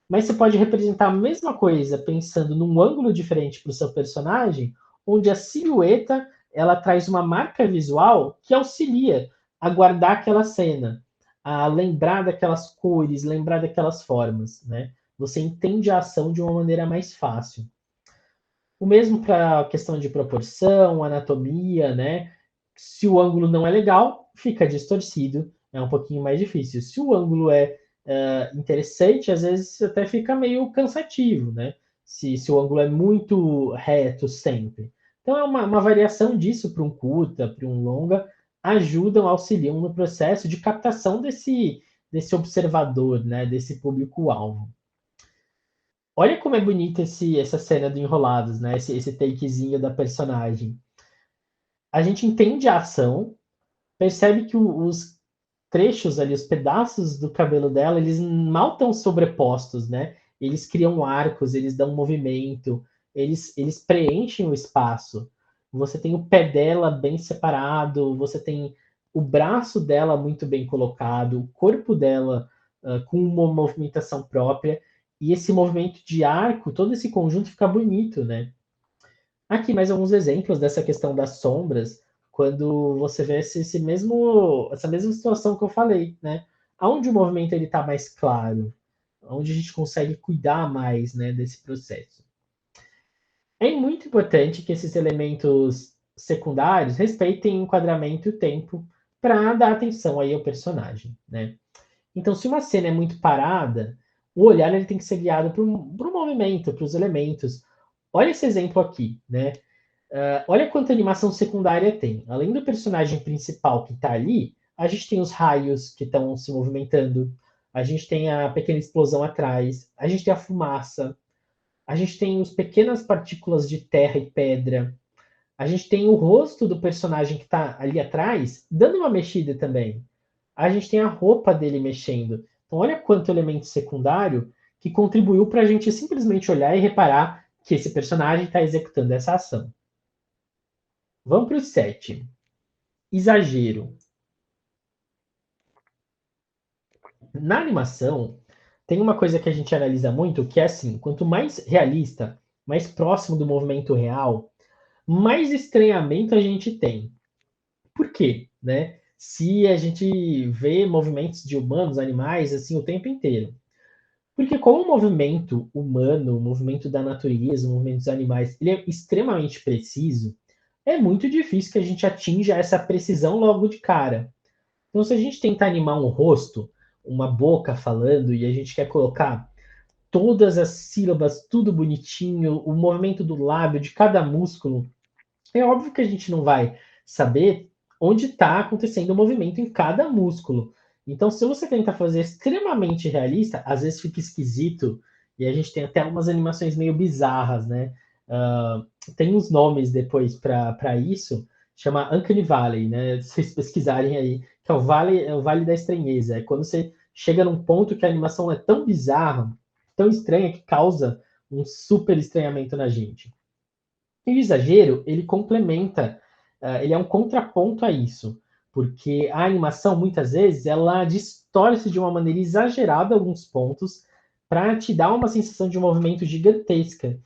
Speaker 2: Mas você pode representar a mesma coisa pensando num ângulo diferente para o seu personagem, onde a silhueta ela traz uma marca visual que auxilia a guardar aquela cena, a lembrar daquelas cores, lembrar daquelas formas, né? Você entende a ação de uma maneira mais fácil. O mesmo para a questão de proporção, anatomia, né? Se o ângulo não é legal, fica distorcido, é um pouquinho mais difícil. Se o ângulo é interessante, às vezes até fica meio cansativo, né? Se o ângulo é muito reto sempre. Então é uma variação disso para um curta, para um longa, ajudam, auxiliam no processo de captação desse observador, né? Desse público-alvo. Olha como é bonita essa cena do Enrolados, né? Esse takezinho da personagem. A gente entende a ação, percebe que os trechos ali, os pedaços do cabelo dela, eles mal estão sobrepostos, né? Eles criam arcos, eles dão movimento, eles preenchem o espaço. Você tem o pé dela bem separado, você tem o braço dela muito bem colocado, o corpo dela com uma movimentação própria, e esse movimento de arco, todo esse conjunto fica bonito, né? Aqui mais alguns exemplos dessa questão das sombras, quando você vê essa mesma situação que eu falei, né? Onde o movimento ele está mais claro, onde a gente consegue cuidar mais, né, desse processo. É muito importante que esses elementos secundários respeitem o enquadramento e o tempo para dar atenção aí ao personagem, né? Então, se uma cena é muito parada, o olhar ele tem que ser guiado para o movimento, para os elementos. Olha esse exemplo aqui, né? Olha quanta animação secundária tem. Além do personagem principal que está ali, a gente tem os raios que estão se movimentando, a gente tem a pequena explosão atrás, a gente tem a fumaça, a gente tem as pequenas partículas de terra e pedra, a gente tem o rosto do personagem que está ali atrás dando uma mexida também. A gente tem a roupa dele mexendo. Então, olha quanto elemento secundário que contribuiu para a gente simplesmente olhar e reparar que esse personagem está executando essa ação. Vamos para o 7. Exagero. Na animação, tem uma coisa que a gente analisa muito, que é assim, quanto mais realista, mais próximo do movimento real, mais estranhamento a gente tem. Por quê? Né? Se a gente vê movimentos de humanos, animais, assim, o tempo inteiro. Porque como o movimento humano, o movimento da natureza, o movimento dos animais, ele é extremamente preciso, é muito difícil que a gente atinja essa precisão logo de cara. Então, se a gente tenta animar um rosto, uma boca falando, e a gente quer colocar todas as sílabas, tudo bonitinho, o movimento do lábio, de cada músculo, é óbvio que a gente não vai saber onde está acontecendo o movimento em cada músculo. Então, se você tenta fazer extremamente realista, às vezes fica esquisito, e a gente tem até umas animações meio bizarras, né? Tem uns nomes depois para isso, chama Uncanny Valley, né? Se vocês pesquisarem aí, que é o vale da estranheza. É quando você chega num ponto que a animação é tão bizarra, tão estranha, que causa um super estranhamento na gente. E o exagero, ele complementa, ele é um contraponto a isso, porque a animação, muitas vezes, ela distorce de uma maneira exagerada alguns pontos para te dar uma sensação de um movimento gigantesca.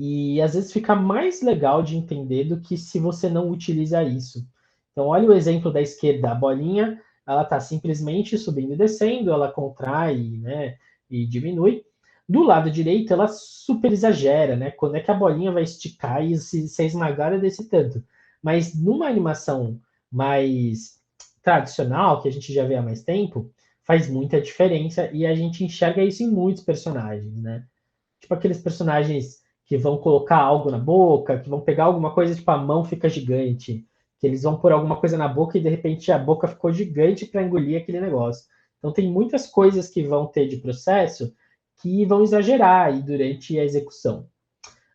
Speaker 2: E às vezes fica mais legal de entender do que se você não utiliza isso. Então, olha o exemplo da esquerda, a bolinha, ela está simplesmente subindo e descendo, ela contrai, né, e diminui. Do lado direito, ela super exagera, né? Quando é que a bolinha vai esticar e se ser esmagada desse tanto. Mas numa animação mais tradicional, que a gente já vê há mais tempo, faz muita diferença e a gente enxerga isso em muitos personagens, né? Tipo aqueles personagens que vão colocar algo na boca, que vão pegar alguma coisa, tipo a mão fica gigante, que eles vão pôr alguma coisa na boca e de repente a boca ficou gigante para engolir aquele negócio. Então tem muitas coisas que vão ter de processo que vão exagerar aí durante a execução.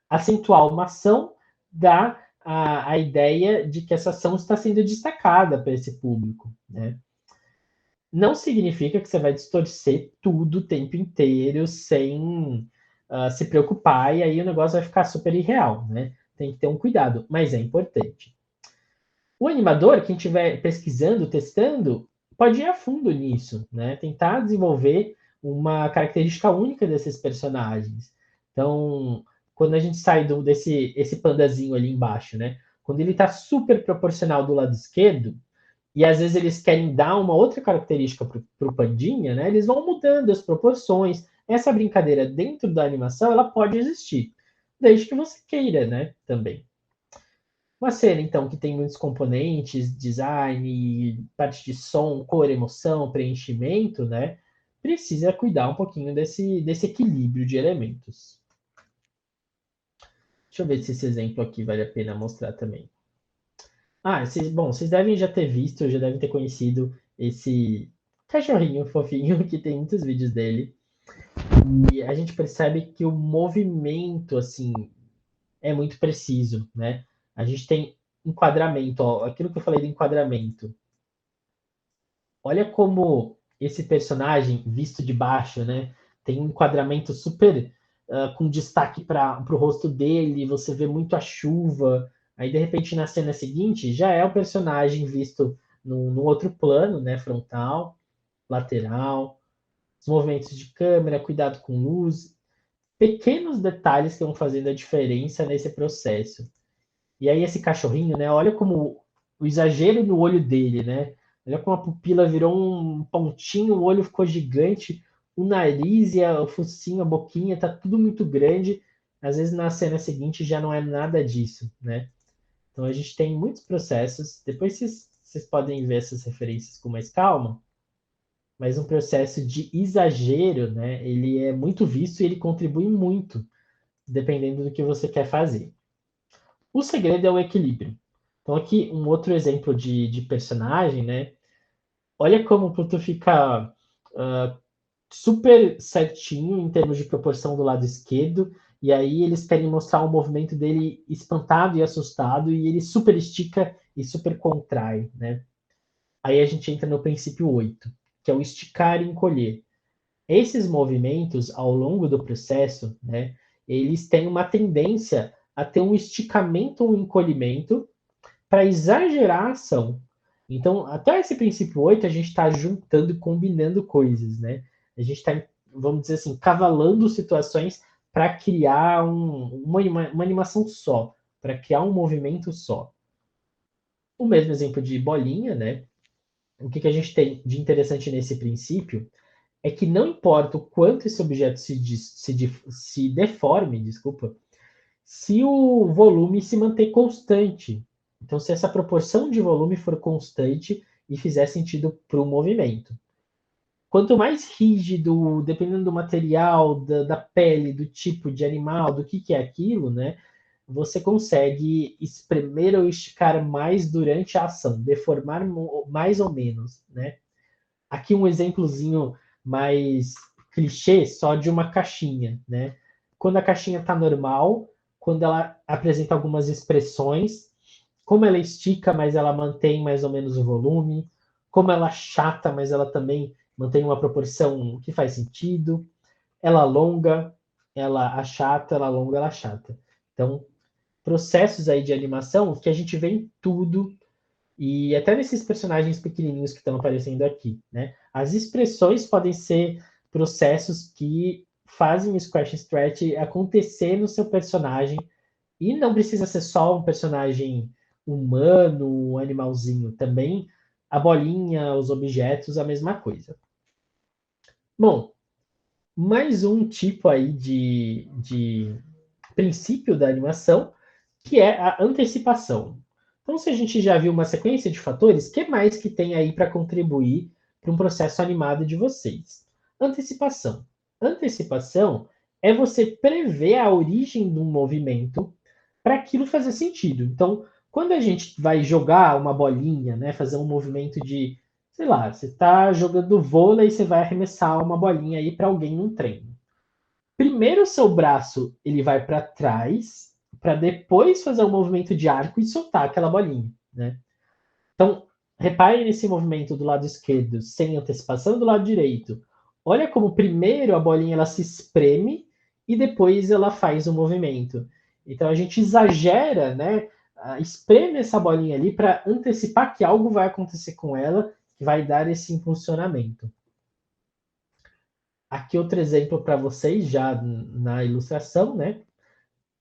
Speaker 2: Acentuar uma ação dá a ideia de que essa ação está sendo destacada para esse público, né? Não significa que você vai distorcer tudo o tempo inteiro sem se preocupar, e aí o negócio vai ficar super irreal, né? Tem que ter um cuidado, mas é importante. O animador, quem estiver pesquisando, testando, pode ir a fundo nisso, né? Tentar desenvolver uma característica única desses personagens. Então, quando a gente sai desse esse pandazinho ali embaixo, né? Quando ele está super proporcional do lado esquerdo, e às vezes eles querem dar uma outra característica para o Pandinha, né? Eles vão mudando as proporções. Essa brincadeira dentro da animação, ela pode existir, desde que você queira, né? Também. Uma cena, então, que tem muitos componentes, design, parte de som, cor, emoção, preenchimento, né? Precisa cuidar um pouquinho desse equilíbrio de elementos. Deixa eu ver se esse exemplo aqui vale a pena mostrar também. Vocês devem já ter visto, já devem ter conhecido esse cachorrinho fofinho que tem muitos vídeos dele. E a gente percebe que o movimento, assim, é muito preciso, né? A gente tem enquadramento, ó, aquilo que eu falei do enquadramento. Olha como esse personagem visto de baixo, né? Tem um enquadramento super com destaque para o rosto dele, você vê muito a chuva. Aí, de repente, na cena seguinte, já é o personagem visto no outro plano, né? Frontal, lateral, os movimentos de câmera, cuidado com luz. Pequenos detalhes que vão fazendo a diferença nesse processo. E aí esse cachorrinho, né? Olha como o exagero no olho dele, né? Olha como a pupila virou um pontinho, o olho ficou gigante, o nariz e o focinho, a boquinha, tá tudo muito grande. Às vezes na cena seguinte já não é nada disso, né? Então a gente tem muitos processos. Depois vocês podem ver essas referências com mais calma. Mas um processo de exagero, né? Ele é muito visto e ele contribui muito, dependendo do que você quer fazer. O segredo é o equilíbrio. Então, aqui um outro exemplo de personagem, né? Olha como o Pluto fica super certinho em termos de proporção do lado esquerdo, e aí eles querem mostrar o movimento dele espantado e assustado, e ele super estica e super contrai, né? Aí a gente entra no princípio 8, que é o esticar e encolher. Esses movimentos, ao longo do processo, né, eles têm uma tendência a ter um esticamento ou um encolhimento para exagerar a ação. Então, até esse princípio 8, a gente está juntando e combinando coisas, né? A gente está, vamos dizer assim, cavalando situações para criar uma animação só, para criar um movimento só. O mesmo exemplo de bolinha, né? O que a gente tem de interessante nesse princípio é que não importa o quanto esse objeto se deforme, desculpa, se o volume se manter constante. Então, se essa proporção de volume for constante e fizer sentido para o movimento. Quanto mais rígido, dependendo do material, da pele, do tipo de animal, do que é aquilo, né? Você consegue espremer ou esticar mais durante a ação, deformar mais ou menos, né? Aqui um exemplozinho mais clichê, só de uma caixinha, né? Quando a caixinha está normal, quando ela apresenta algumas expressões, como ela estica, mas ela mantém mais ou menos o volume, como ela achata, mas ela também mantém uma proporção que faz sentido, ela alonga, ela achata, ela alonga, ela achata. Então, processos aí de animação que a gente vê em tudo, e até nesses personagens pequenininhos que estão aparecendo aqui, né? As expressões podem ser processos que fazem o scratch and stretch acontecer no seu personagem, e não precisa ser só um personagem humano, um animalzinho, também a bolinha, os objetos, a mesma coisa. Bom, mais um tipo aí de princípio da animação, que é a antecipação. Então, se a gente já viu uma sequência de fatores, o que mais que tem aí para contribuir para um processo animado de vocês? Antecipação. Antecipação é você prever a origem de um movimento para aquilo fazer sentido. Então, quando a gente vai jogar uma bolinha, né, fazer um movimento de, sei lá, você está jogando vôlei e você vai arremessar uma bolinha aí para alguém num treino. Primeiro o seu braço ele vai para trás para depois fazer um movimento de arco e soltar aquela bolinha, né? Então, repare nesse movimento do lado esquerdo sem antecipação do lado direito. Olha como primeiro a bolinha ela se espreme e depois ela faz o movimento. Então a gente exagera, né? Espreme essa bolinha ali para antecipar que algo vai acontecer com ela, que vai dar esse impulsionamento. Aqui outro exemplo para vocês, já na ilustração, né?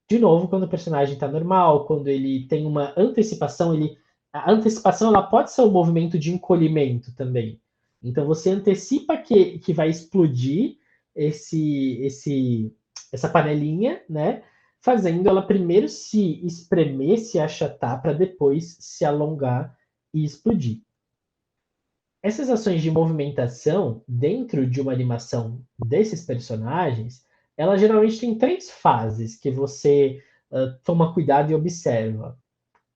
Speaker 2: De novo, quando o personagem está normal, quando ele tem uma antecipação, a antecipação ela pode ser um movimento de encolhimento também. Então você antecipa que vai explodir essa panelinha, né? Fazendo ela primeiro se espremer, se achatar, para depois se alongar e explodir. Essas ações de movimentação dentro de uma animação desses personagens, ela geralmente tem três fases que você toma cuidado e observa.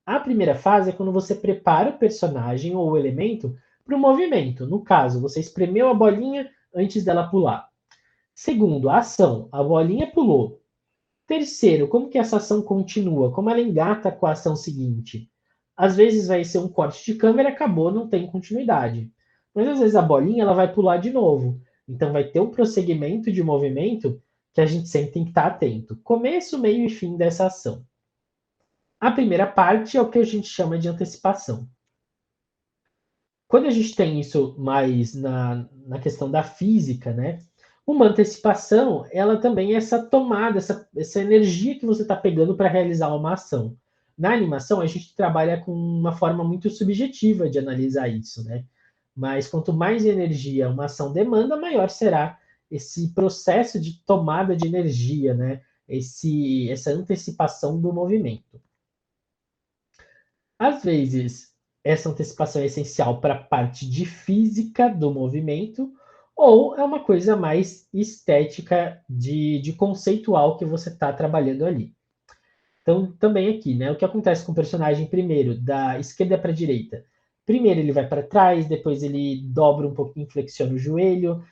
Speaker 2: A primeira fase é quando você prepara o personagem ou o elemento para o movimento. No caso, você espremeu a bolinha antes dela pular. Segundo, a ação. A bolinha pulou. Terceiro, como que essa ação continua? Como ela engata com a ação seguinte? Às vezes vai ser um corte de câmera, acabou, não tem continuidade. Mas às vezes a bolinha ela vai pular de novo. Então vai ter um prosseguimento de movimento que a gente sempre tem que estar atento. Começo, meio e fim dessa ação. A primeira parte é o que a gente chama de antecipação. Quando a gente tem isso mais na questão da física, né? Uma antecipação, ela também é essa tomada, essa energia que você está pegando para realizar uma ação. Na animação, a gente trabalha com uma forma muito subjetiva de analisar isso, né? Mas quanto mais energia uma ação demanda, maior será esse processo de tomada de energia, né? Essa antecipação do movimento. Às vezes, essa antecipação é essencial para a parte de física do movimento, ou é uma coisa mais estética, de conceitual que você está trabalhando ali. Então, também aqui, né? O que acontece com o personagem primeiro, da esquerda para a direita? Primeiro ele vai para trás, depois ele dobra um pouquinho, flexiona o joelho,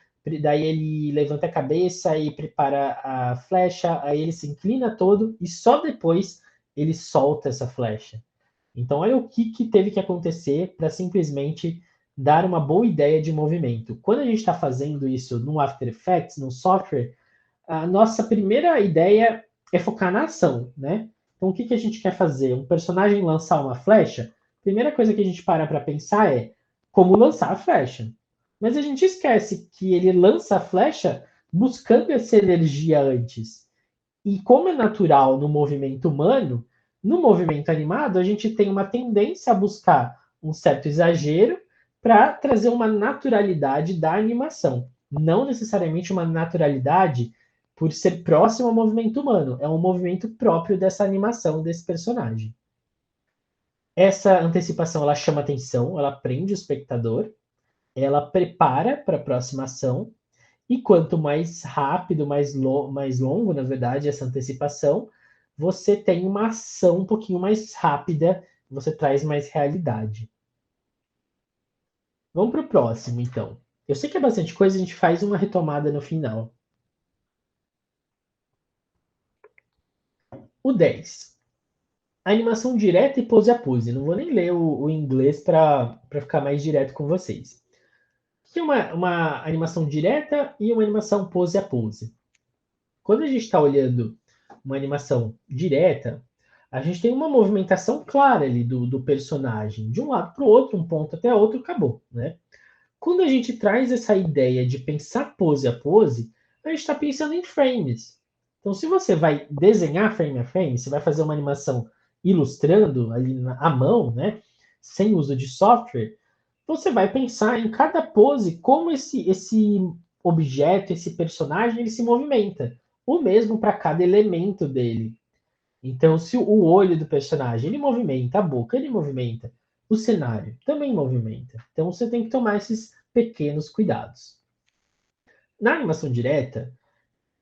Speaker 2: daí ele levanta a cabeça e prepara a flecha, aí ele se inclina todo e só depois ele solta essa flecha. Então, olha o que teve que acontecer para simplesmente dar uma boa ideia de movimento. Quando a gente está fazendo isso no After Effects, no software, a nossa primeira ideia é focar na ação, né? Então, o que a gente quer fazer? Um personagem lançar uma flecha? A primeira coisa que a gente para pensar é como lançar a flecha. Mas a gente esquece que ele lança a flecha buscando essa energia antes. E como é natural no movimento humano, no movimento animado, a gente tem uma tendência a buscar um certo exagero para trazer uma naturalidade da animação. Não necessariamente uma naturalidade por ser próximo ao movimento humano. É um movimento próprio dessa animação, desse personagem. Essa antecipação ela chama atenção, ela prende o espectador, ela prepara para a próxima ação, e quanto mais rápido, mais longo, na verdade, essa antecipação, você tem uma ação um pouquinho mais rápida, você traz mais realidade. Vamos para o próximo, então. Eu sei que é bastante coisa, a gente faz uma retomada no final. O 10. Animação direta e pose a pose. Não vou nem ler o inglês para ficar mais direto com vocês. O que é uma animação direta e uma animação pose a pose? Quando a gente está olhando uma animação direta, a gente tem uma movimentação clara ali do personagem, de um lado para o outro, um ponto até outro, acabou, né? Quando a gente traz essa ideia de pensar pose a pose, a gente está pensando em frames. Então, se você vai desenhar frame a frame, você vai fazer uma animação ilustrando ali à mão, né, sem uso de software, você vai pensar em cada pose como esse objeto, esse personagem, ele se movimenta. O mesmo para cada elemento dele. Então, se o olho do personagem ele movimenta, a boca ele movimenta, o cenário também movimenta. Então, você tem que tomar esses pequenos cuidados. Na animação direta,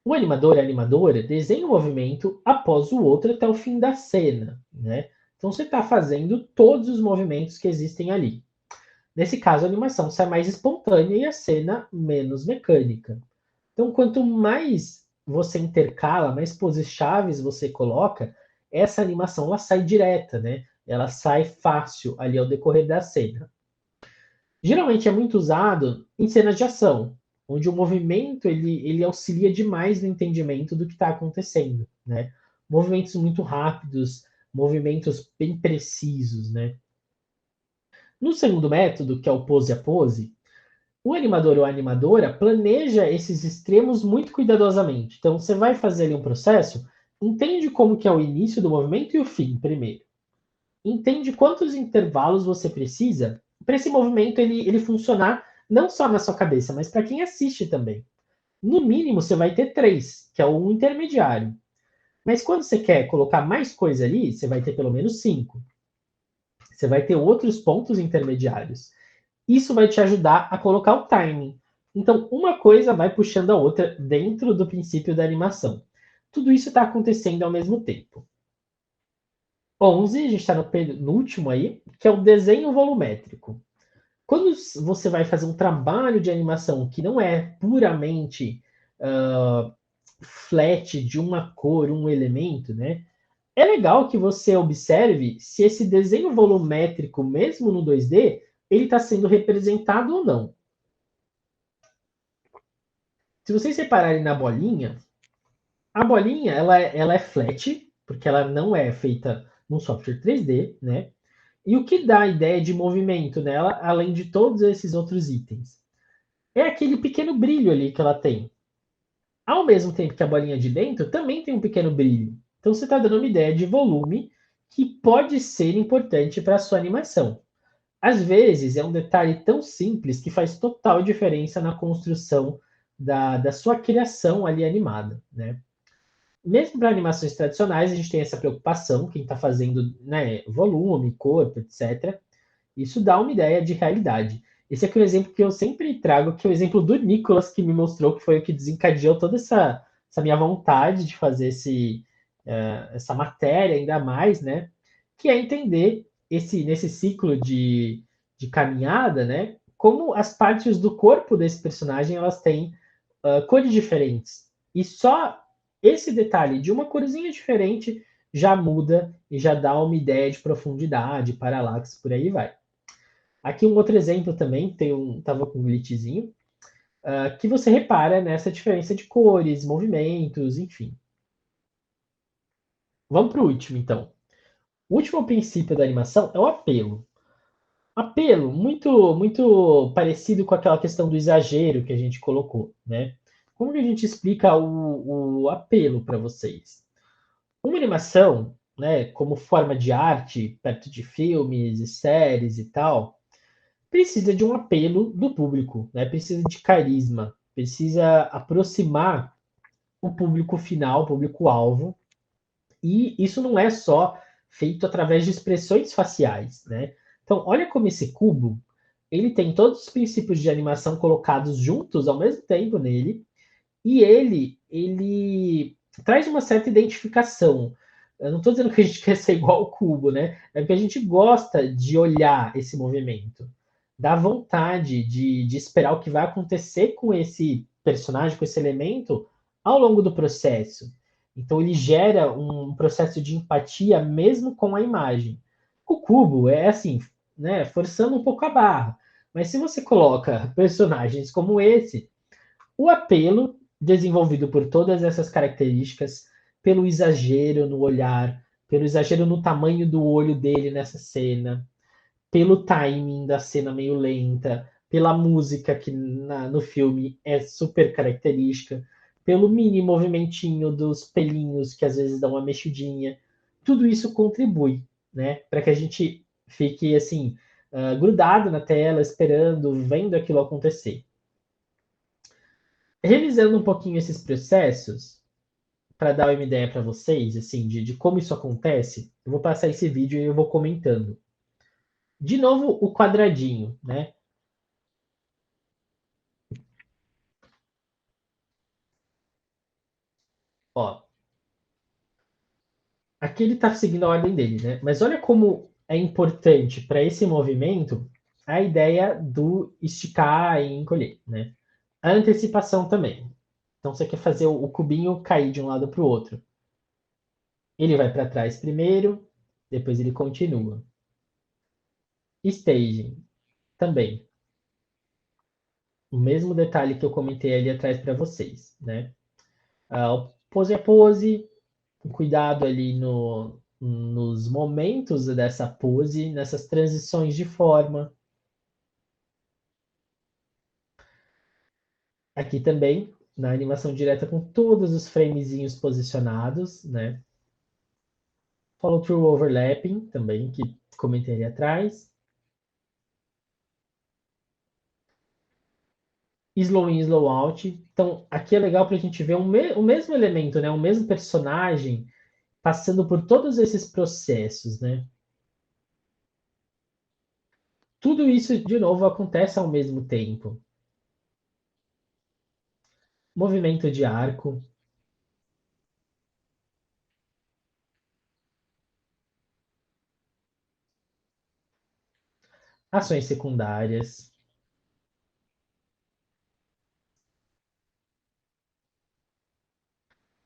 Speaker 2: o animador e a animadora desenham o movimento após o outro até o fim da cena, né? Então, você está fazendo todos os movimentos que existem ali. Nesse caso, a animação sai mais espontânea e a cena menos mecânica. Então, quanto mais você intercala, mais poses chaves você coloca, essa animação ela sai direta, né? Ela sai fácil ali ao decorrer da cena. Geralmente é muito usado em cenas de ação, onde o movimento ele auxilia demais no entendimento do que está acontecendo, né? Movimentos muito rápidos, movimentos bem precisos, né? No segundo método, que é o pose a pose, o animador ou a animadora planeja esses extremos muito cuidadosamente. Então, você vai fazer ali um processo, entende como que é o início do movimento e o fim primeiro. Entende quantos intervalos você precisa para esse movimento ele funcionar não só na sua cabeça, mas para quem assiste também. No mínimo, você vai ter 3, que é o intermediário. Mas quando você quer colocar mais coisa ali, você vai ter pelo menos 5. Você vai ter outros pontos intermediários. Isso vai te ajudar a colocar o timing. Então, uma coisa vai puxando a outra dentro do princípio da animação. Tudo isso está acontecendo ao mesmo tempo. 11, a gente está no último aí, que é o desenho volumétrico. Quando você vai fazer um trabalho de animação que não é puramente flat de uma cor, um elemento, né? É legal que você observe se esse desenho volumétrico, mesmo no 2D, ele está sendo representado ou não. Se vocês separarem na bolinha, a bolinha ela é flat, porque ela não é feita num software 3D, né? E o que dá a ideia de movimento nela, além de todos esses outros itens? É aquele pequeno brilho ali que ela tem. Ao mesmo tempo que a bolinha de dentro também tem um pequeno brilho. Então você está dando uma ideia de volume que pode ser importante para a sua animação. Às vezes é um detalhe tão simples que faz total diferença na construção da sua criação ali animada, né? Mesmo para animações tradicionais, a gente tem essa preocupação, quem está fazendo, né, volume, corpo, etc. Isso dá uma ideia de realidade. Esse aqui é o exemplo que eu sempre trago, que é o exemplo do Nicolas, que me mostrou que foi o que desencadeou toda essa minha vontade de fazer essa matéria ainda mais, né? Que é entender nesse ciclo de caminhada, né? Como as partes do corpo desse personagem elas têm cores diferentes. E só esse detalhe de uma corzinha diferente já muda e já dá uma ideia de profundidade, paralaxe, por aí vai. Aqui um outro exemplo também, tava com um glitchzinho, que você repara nessa diferença de cores, movimentos, enfim. Vamos para o último, então. O último princípio da animação é o apelo. Apelo, muito parecido com aquela questão do exagero que a gente colocou, né? Como que a gente explica o apelo para vocês? Uma animação, né, como forma de arte, perto de filmes e séries e tal, precisa de um apelo do público, né? Precisa de carisma, precisa aproximar o público final, o público-alvo, e isso não é só feito através de expressões faciais, né? Então, olha como esse cubo, ele tem todos os princípios de animação colocados juntos ao mesmo tempo nele, e ele traz uma certa identificação. Eu não estou dizendo que a gente quer ser igual ao cubo, né? É porque a gente gosta de olhar esse movimento, dá vontade de esperar o que vai acontecer com esse personagem, com esse elemento, ao longo do processo. Então ele gera um processo de empatia mesmo com a imagem. O cubo é assim, né, forçando um pouco a barra. Mas se você coloca personagens como esse, o apelo, desenvolvido por todas essas características, pelo exagero no olhar, pelo exagero no tamanho do olho dele nessa cena, pelo timing da cena meio lenta, pela música que no filme é super característica, pelo mini movimentinho dos pelinhos que às vezes dão uma mexidinha, tudo isso contribui, né, para que a gente fique assim grudado na tela, esperando, vendo aquilo acontecer. Revisando um pouquinho esses processos, para dar uma ideia para vocês, assim, de como isso acontece, eu vou passar esse vídeo e eu vou comentando. De novo, o quadradinho, né? Ó, aqui ele está seguindo a ordem dele, né? Mas olha como é importante para esse movimento a ideia do esticar e encolher, né? A antecipação também. Então, você quer fazer o cubinho cair de um lado para o outro. Ele vai para trás primeiro, depois ele continua. Staging também. O mesmo detalhe que eu comentei ali atrás para vocês, né? Pose a pose, cuidado ali nos momentos dessa pose, nessas transições de forma. Aqui também, na animação direta com todos os framezinhos posicionados, né? Follow through overlapping também, que comentei ali atrás. Slow in, slow out. Então, aqui é legal para a gente ver o mesmo elemento, né? O mesmo personagem passando por todos esses processos, né? Tudo isso, de novo, acontece ao mesmo tempo. Movimento de arco, ações secundárias,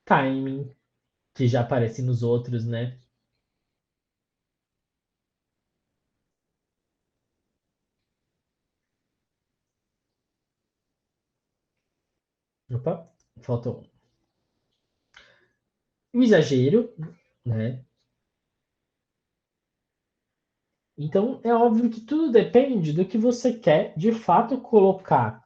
Speaker 2: timing, que já aparece nos outros, né? Opa, faltou um. O exagero, né? Então, é óbvio que tudo depende do que você quer de fato colocar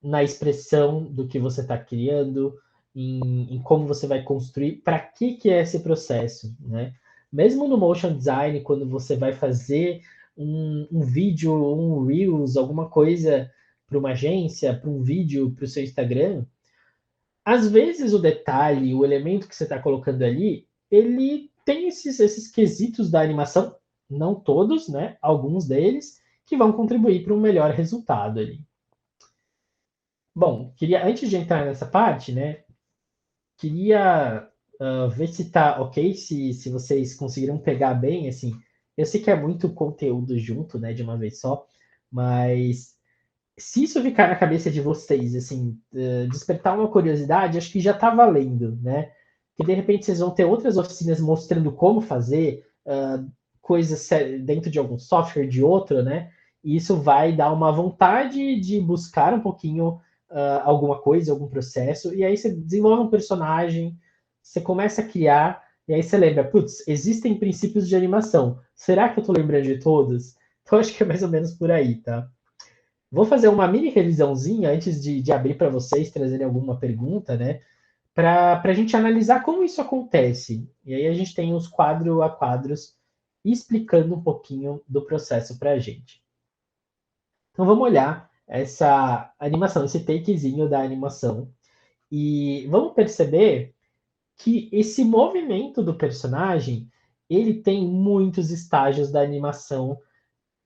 Speaker 2: na expressão do que você está criando, em como você vai construir, para que é esse processo, né? Mesmo no motion design, quando você vai fazer um vídeo, um Reels, alguma coisa para uma agência, para um vídeo, para o seu Instagram, às vezes o detalhe, o elemento que você está colocando ali, ele tem esses quesitos da animação, não todos, né? Alguns deles, que vão contribuir para um melhor resultado ali. Bom, queria, antes de entrar nessa parte, né, queria ver se tá ok, se vocês conseguiram pegar bem, assim, eu sei que é muito conteúdo junto, né, de uma vez só, mas se isso ficar na cabeça de vocês, assim, despertar uma curiosidade, acho que já tá valendo, né, que de repente vocês vão ter outras oficinas mostrando como fazer coisas dentro de algum software, de outro, né, e isso vai dar uma vontade de buscar um pouquinho alguma coisa, algum processo, e aí você desenvolve um personagem, você começa a criar, E aí você lembra, putz, existem princípios de animação. Será que eu tô lembrando de todos? Então acho que é mais ou menos por aí, tá? Vou fazer uma mini revisãozinha antes de abrir para vocês trazerem alguma pergunta, né? Para a gente analisar como isso acontece. E aí a gente tem os quadro a quadros explicando um pouquinho do processo para a gente. Então vamos olhar essa animação, esse takezinho da animação. E vamos perceber que esse movimento do personagem, ele tem muitos estágios da animação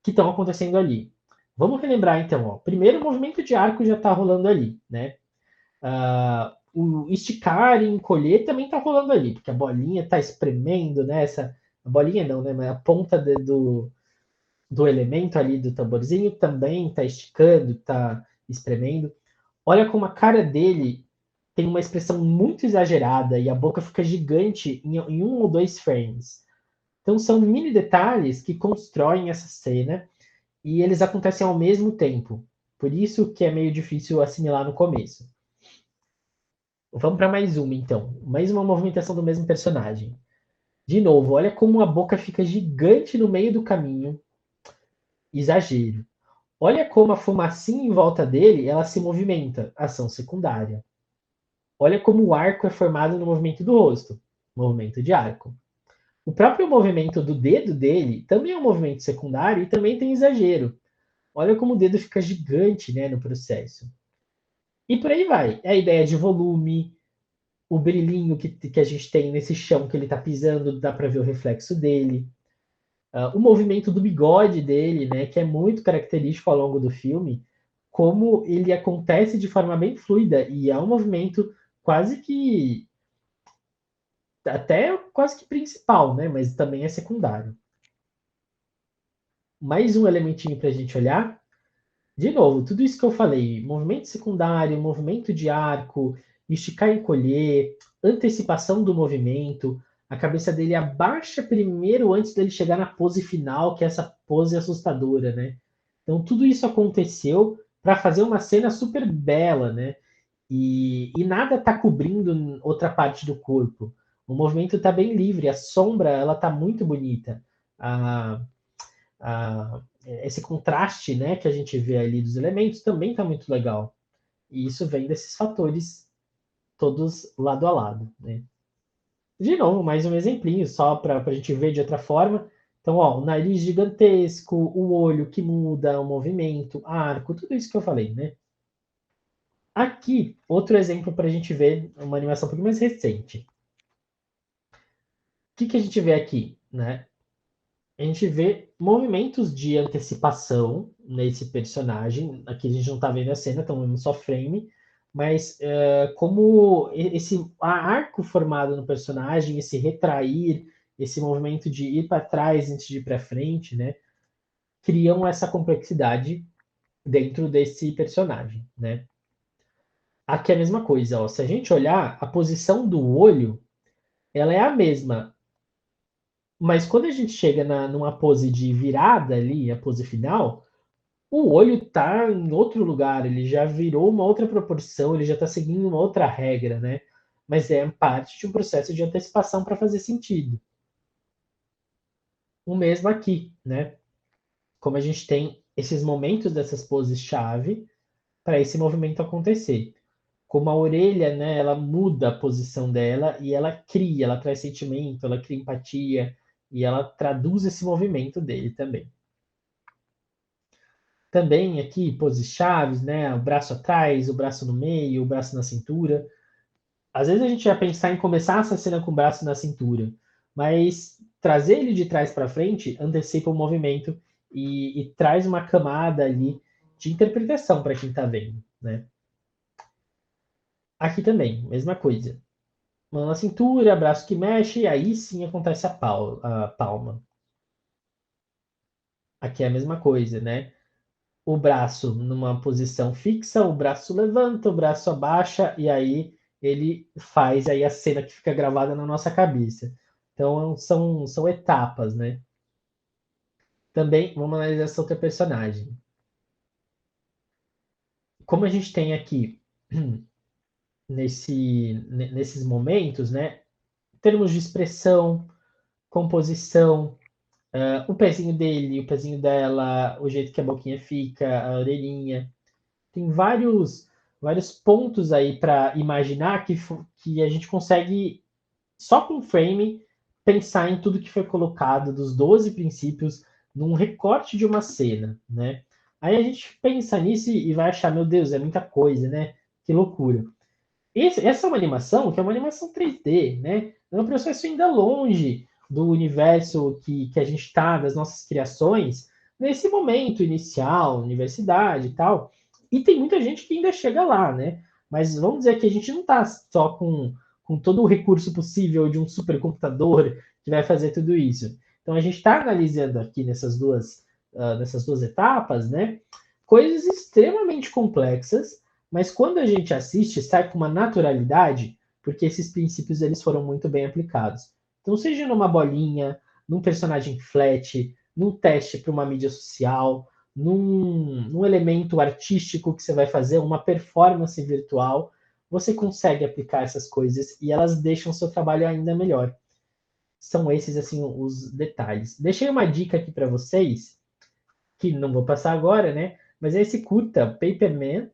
Speaker 2: que estão acontecendo ali. Vamos relembrar então, ó. Primeiro, o movimento de arco já está rolando ali, né? O esticar e encolher também está rolando ali, porque a bolinha está espremendo, né? A bolinha não, né? Mas a ponta do elemento ali do tamborzinho também está esticando, está espremendo. Olha como a cara dele tem uma expressão muito exagerada e a boca fica gigante em um ou dois frames. Então são mini detalhes que constroem essa cena e eles acontecem ao mesmo tempo. Por isso que é meio difícil assimilar no começo. Vamos para mais uma, então. Mais uma movimentação do mesmo personagem. De novo, olha como a boca fica gigante no meio do caminho. Exagero. Olha como a fumacinha em volta dele, ela se movimenta. Ação secundária. Olha como o arco é formado no movimento do rosto. Movimento de arco. O próprio movimento do dedo dele também é um movimento secundário e também tem exagero. Olha como o dedo fica gigante, né, no processo. E por aí vai. É a ideia de volume, o brilhinho que a gente tem nesse chão que ele está pisando, dá para ver o reflexo dele. O movimento do bigode dele, né, que é muito característico ao longo do filme, como ele acontece de forma bem fluida e é um movimento quase que até quase que principal, né, mas também é secundário. Mais um elementinho para a gente olhar. De novo, tudo isso que eu falei, movimento secundário, movimento de arco, esticar e encolher, antecipação do movimento, a cabeça dele abaixa primeiro antes dele chegar na pose final, que é essa pose assustadora, né? Então tudo isso aconteceu para fazer uma cena super bela, né? E nada está cobrindo outra parte do corpo. O movimento está bem livre, a sombra ela está muito bonita. Esse contraste, né, que a gente vê ali dos elementos também está muito legal. E isso vem desses fatores todos lado a lado, né? De novo, mais um exemplinho, só para a gente ver de outra forma. Então, ó, o nariz gigantesco, o olho que muda, o movimento, arco, tudo isso que eu falei, né? Aqui, outro exemplo para a gente ver uma animação um pouquinho mais recente. O que a gente vê aqui, né? A gente vê movimentos de antecipação nesse personagem. Aqui a gente não está vendo a cena, estamos vendo só frame, mas como esse arco formado no personagem, esse retrair, esse movimento de ir para trás antes de ir para frente, né, criam essa complexidade dentro desse personagem, né? Aqui é a mesma coisa, ó. Se a gente olhar, a posição do olho, ela é a mesma, mas quando a gente chega numa pose de virada ali, a pose final, o olho tá em outro lugar, ele já virou uma outra proporção, ele já está seguindo uma outra regra, né? Mas é parte de um processo de antecipação para fazer sentido. O mesmo aqui, né? Como a gente tem esses momentos dessas poses-chave para esse movimento acontecer. Como a orelha, né, ela muda a posição dela e ela cria, ela traz sentimento, ela cria empatia e ela traduz esse movimento dele também. Também aqui, poses chaves, né? O braço atrás, o braço no meio, o braço na cintura. Às vezes a gente vai pensar em começar essa cena com o braço na cintura, mas trazer ele de trás para frente antecipa o movimento e traz uma camada ali de interpretação para quem está vendo, né? Aqui também, mesma coisa. Mão na cintura, braço que mexe, aí sim acontece a palma. Aqui é a mesma coisa, né? O braço numa posição fixa, o braço levanta, o braço abaixa, e aí ele faz aí a cena que fica gravada na nossa cabeça. Então são etapas, né? Também vamos analisar essa outra personagem. Como a gente tem aqui nesses momentos, né? termos de expressão, composição, o pezinho dele, o pezinho dela, o jeito que a boquinha fica, a orelhinha. Tem vários pontos aí para imaginar que a gente consegue, só com o frame, pensar em tudo que foi colocado dos 12 princípios num recorte de uma cena, né? Aí a gente pensa nisso e vai achar, meu Deus, é muita coisa, né? Que loucura. Essa é uma animação que é uma animação 3D, né? É um processo ainda longe do universo que a gente está, das nossas criações, nesse momento inicial, universidade e tal. E tem muita gente que ainda chega lá, né? Mas vamos dizer que a gente não está só com todo o recurso possível de um supercomputador que vai fazer tudo isso. Então a gente está analisando aqui nessas duas etapas, né? Coisas extremamente complexas, mas quando a gente assiste, sai com uma naturalidade, porque esses princípios eles foram muito bem aplicados. Então, seja numa bolinha, num personagem flat, num teste para uma mídia social, num elemento artístico que você vai fazer, uma performance virtual, você consegue aplicar essas coisas e elas deixam o seu trabalho ainda melhor. São esses, assim, os detalhes. Deixei uma dica aqui para vocês, que não vou passar agora, né? Mas é esse curta, Paperman,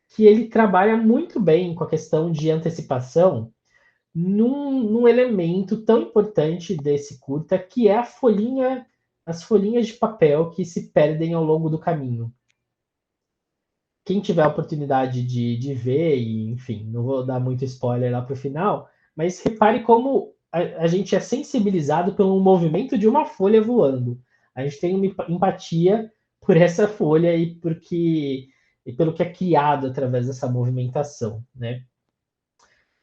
Speaker 2: que ele trabalha muito bem com a questão de antecipação num elemento tão importante desse curta, que é as folhinhas de papel que se perdem ao longo do caminho. Quem tiver a oportunidade de ver, e enfim, não vou dar muito spoiler lá para o final, mas repare como a gente é sensibilizado pelo movimento de uma folha voando. A gente tem uma empatia por essa folha e pelo que é criado através dessa movimentação, né?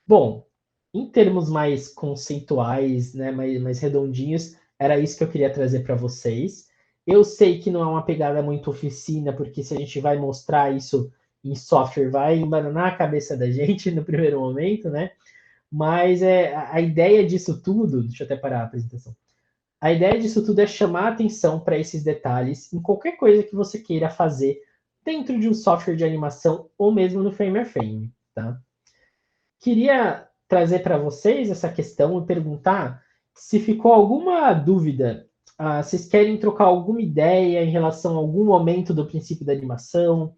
Speaker 2: Bom, em termos mais conceituais, né, mais redondinhos, era isso que eu queria trazer para vocês. Eu sei que não é uma pegada muito oficina, porque se a gente vai mostrar isso em software, vai embananar a cabeça da gente no primeiro momento, né? Mas a ideia disso tudo, deixa eu até parar a apresentação. A ideia disso tudo é chamar atenção para esses detalhes em qualquer coisa que você queira fazer dentro de um software de animação ou mesmo no Frame a Frame, tá? Queria trazer para vocês essa questão e perguntar se ficou alguma dúvida. Vocês querem trocar alguma ideia em relação a algum momento do princípio da animação,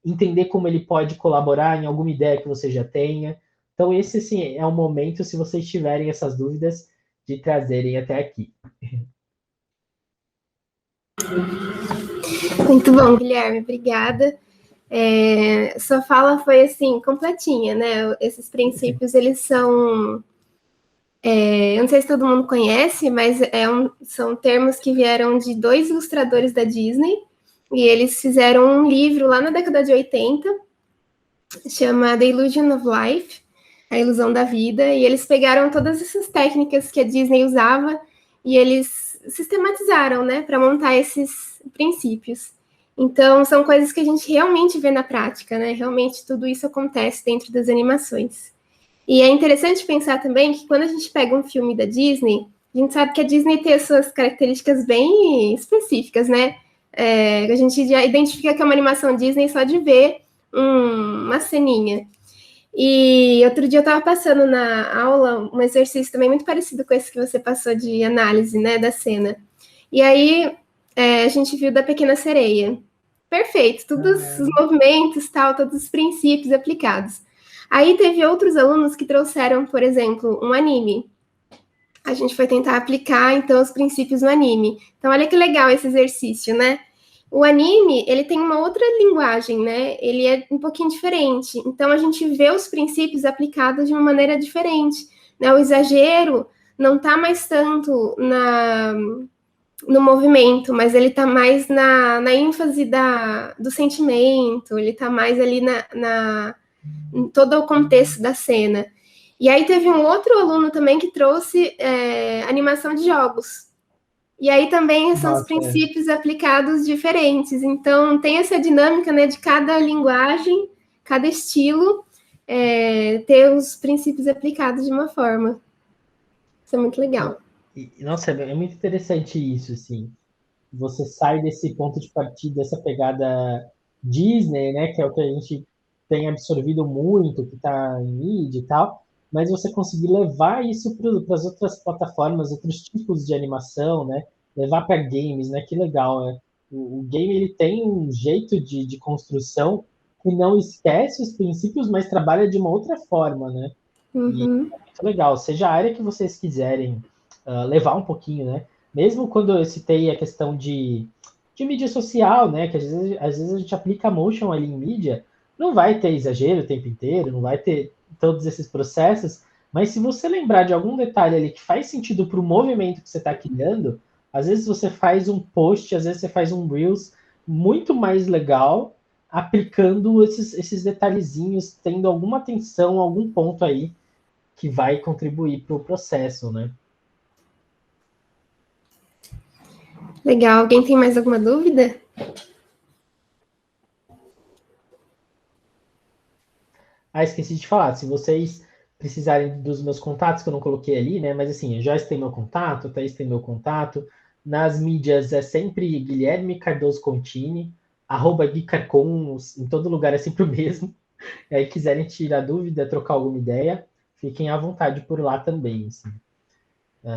Speaker 2: entender como ele pode colaborar em alguma ideia que você já tenha. Então, esse sim é o momento, se vocês tiverem essas dúvidas, de trazerem até aqui.
Speaker 1: Muito bom, Guilherme, obrigada. Sua fala foi assim completinha, né? Esses princípios eles são, eu não sei se todo mundo conhece, mas são termos que vieram de dois ilustradores da Disney e eles fizeram um livro lá na década de 80, chama The Illusion of Life, a ilusão da vida, e eles pegaram todas essas técnicas que a Disney usava e eles sistematizaram, né, para montar esses princípios. Então, são coisas que a gente realmente vê na prática, né? Realmente tudo isso acontece dentro das animações. E é interessante pensar também que quando a gente pega um filme da Disney, a gente sabe que a Disney tem as suas características bem específicas, né? A gente já identifica que é uma animação Disney só de ver uma ceninha. E outro dia eu estava passando na aula um exercício também muito parecido com esse que você passou de análise, né, da cena. E aí a gente viu da Pequena Sereia. Perfeito, todos os movimentos, tal, todos os princípios aplicados. Aí teve outros alunos que trouxeram, por exemplo, um anime. A gente foi tentar aplicar, então, os princípios no anime. Então, olha que legal esse exercício, né? O anime, ele tem uma outra linguagem, né? Ele é um pouquinho diferente. Então, a gente vê os princípios aplicados de uma maneira diferente, né? O exagero não está mais tanto no movimento, mas ele está mais na ênfase do sentimento, ele está mais ali em todo o contexto da cena. E aí teve um outro aluno também que trouxe animação de jogos. E aí também são os princípios aplicados diferentes. Então, tem essa dinâmica, né, de cada linguagem, cada estilo, ter os princípios aplicados de uma forma. Isso é muito legal.
Speaker 2: Nossa, é muito interessante isso, assim. Você sai desse ponto de partida, dessa pegada Disney, né, que é o que a gente tem absorvido muito, que está em mídia e tal, mas você conseguir levar isso para as outras plataformas, outros tipos de animação, né? Levar para games, né? Que legal, né? O game ele tem um jeito de construção que não esquece os princípios, mas trabalha de uma outra forma, né? E
Speaker 1: Uhum.
Speaker 2: é muito legal. Seja a área que vocês quiserem levar um pouquinho, né? Mesmo quando eu citei a questão de mídia social, né? Que às vezes a gente aplica motion ali em mídia, não vai ter exagero o tempo inteiro, não vai ter todos esses processos, mas se você lembrar de algum detalhe ali que faz sentido para o movimento que você está criando, às vezes você faz um post, às vezes você faz um Reels muito mais legal, aplicando esses detalhezinhos, tendo alguma atenção, algum ponto aí que vai contribuir para o processo, né?
Speaker 1: Legal. Alguém tem mais alguma dúvida?
Speaker 2: Ah, esqueci de falar, se vocês precisarem dos meus contatos, que eu não coloquei ali, né? Mas assim, já tem meu contato, a Thaís tem meu contato. Nas mídias é sempre Guilherme Cardoso Contini, arroba Gui Carcon, em todo lugar é sempre o mesmo. E aí quiserem tirar dúvida, trocar alguma ideia, fiquem à vontade por lá também. Assim.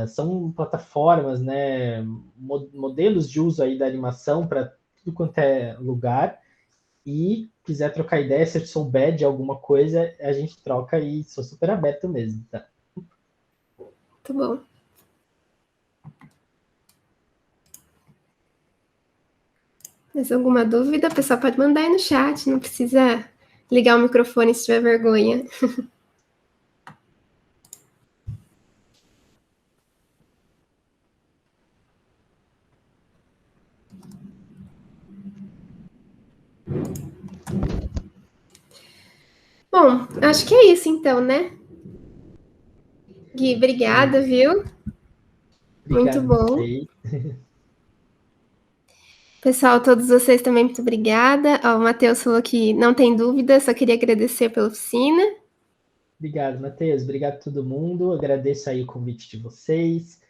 Speaker 2: São plataformas, né? Modelos de uso aí da animação para tudo quanto é lugar. E quiser trocar ideia, se eu souber de alguma coisa, a gente troca e sou super aberto mesmo, tá?
Speaker 1: Muito bom. Mais alguma dúvida? O pessoal pode mandar aí no chat, não precisa ligar o microfone se tiver vergonha. Bom, acho que é isso então, né? Gui, obrigada, viu? Muito
Speaker 2: Obrigado a
Speaker 1: bom.
Speaker 2: vocês.
Speaker 1: Pessoal, todos vocês também, muito obrigada. Ó, o Matheus falou que não tem dúvida, só queria agradecer pela oficina.
Speaker 2: Obrigado, Matheus. Obrigado a todo mundo. Agradeço aí o convite de vocês.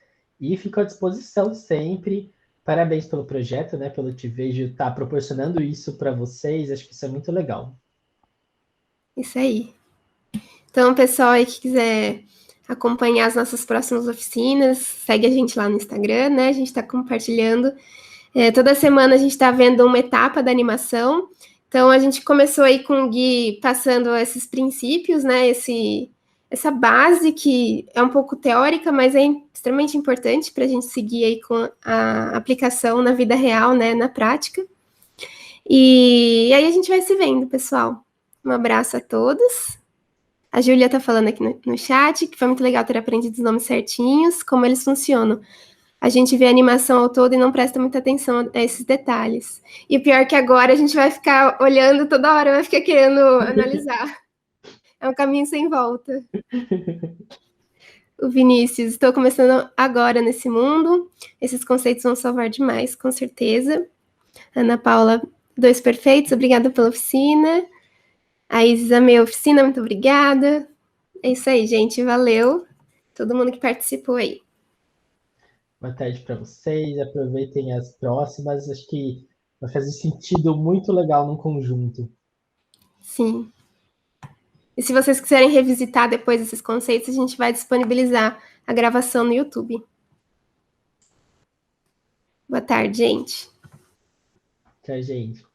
Speaker 2: E fico à disposição sempre. Parabéns pelo projeto, né? Pelo Te Vejo estar proporcionando isso para vocês. Acho que isso é muito legal.
Speaker 1: Isso aí. Então, pessoal aí que quiser acompanhar as nossas próximas oficinas, segue a gente lá no Instagram, né? A gente está compartilhando. Toda semana a gente está vendo uma etapa da animação. Então, a gente começou aí com o Gui passando esses princípios, né? Essa base que é um pouco teórica, mas é extremamente importante para a gente seguir aí com a aplicação na vida real, né? Na prática. E aí a gente vai se vendo, pessoal. Um abraço a todos. A Júlia tá falando aqui no chat que foi muito legal ter aprendido os nomes certinhos, como eles funcionam. A gente vê a animação ao todo e não presta muita atenção a esses detalhes. E o pior é que agora a gente vai ficar olhando toda hora, vai ficar querendo analisar. É um caminho sem volta. O Vinícius, estou começando agora nesse mundo. Esses conceitos vão salvar demais, com certeza. Ana Paula, dois perfeitos, obrigada pela oficina. A Isis, amei a oficina, muito obrigada. É isso aí, gente, valeu. Todo mundo que participou aí.
Speaker 2: Boa tarde para vocês. Aproveitem as próximas. Acho que vai fazer sentido muito legal no conjunto.
Speaker 1: Sim. E se vocês quiserem revisitar depois esses conceitos, a gente vai disponibilizar a gravação no YouTube. Boa tarde, gente.
Speaker 2: Tchau, gente.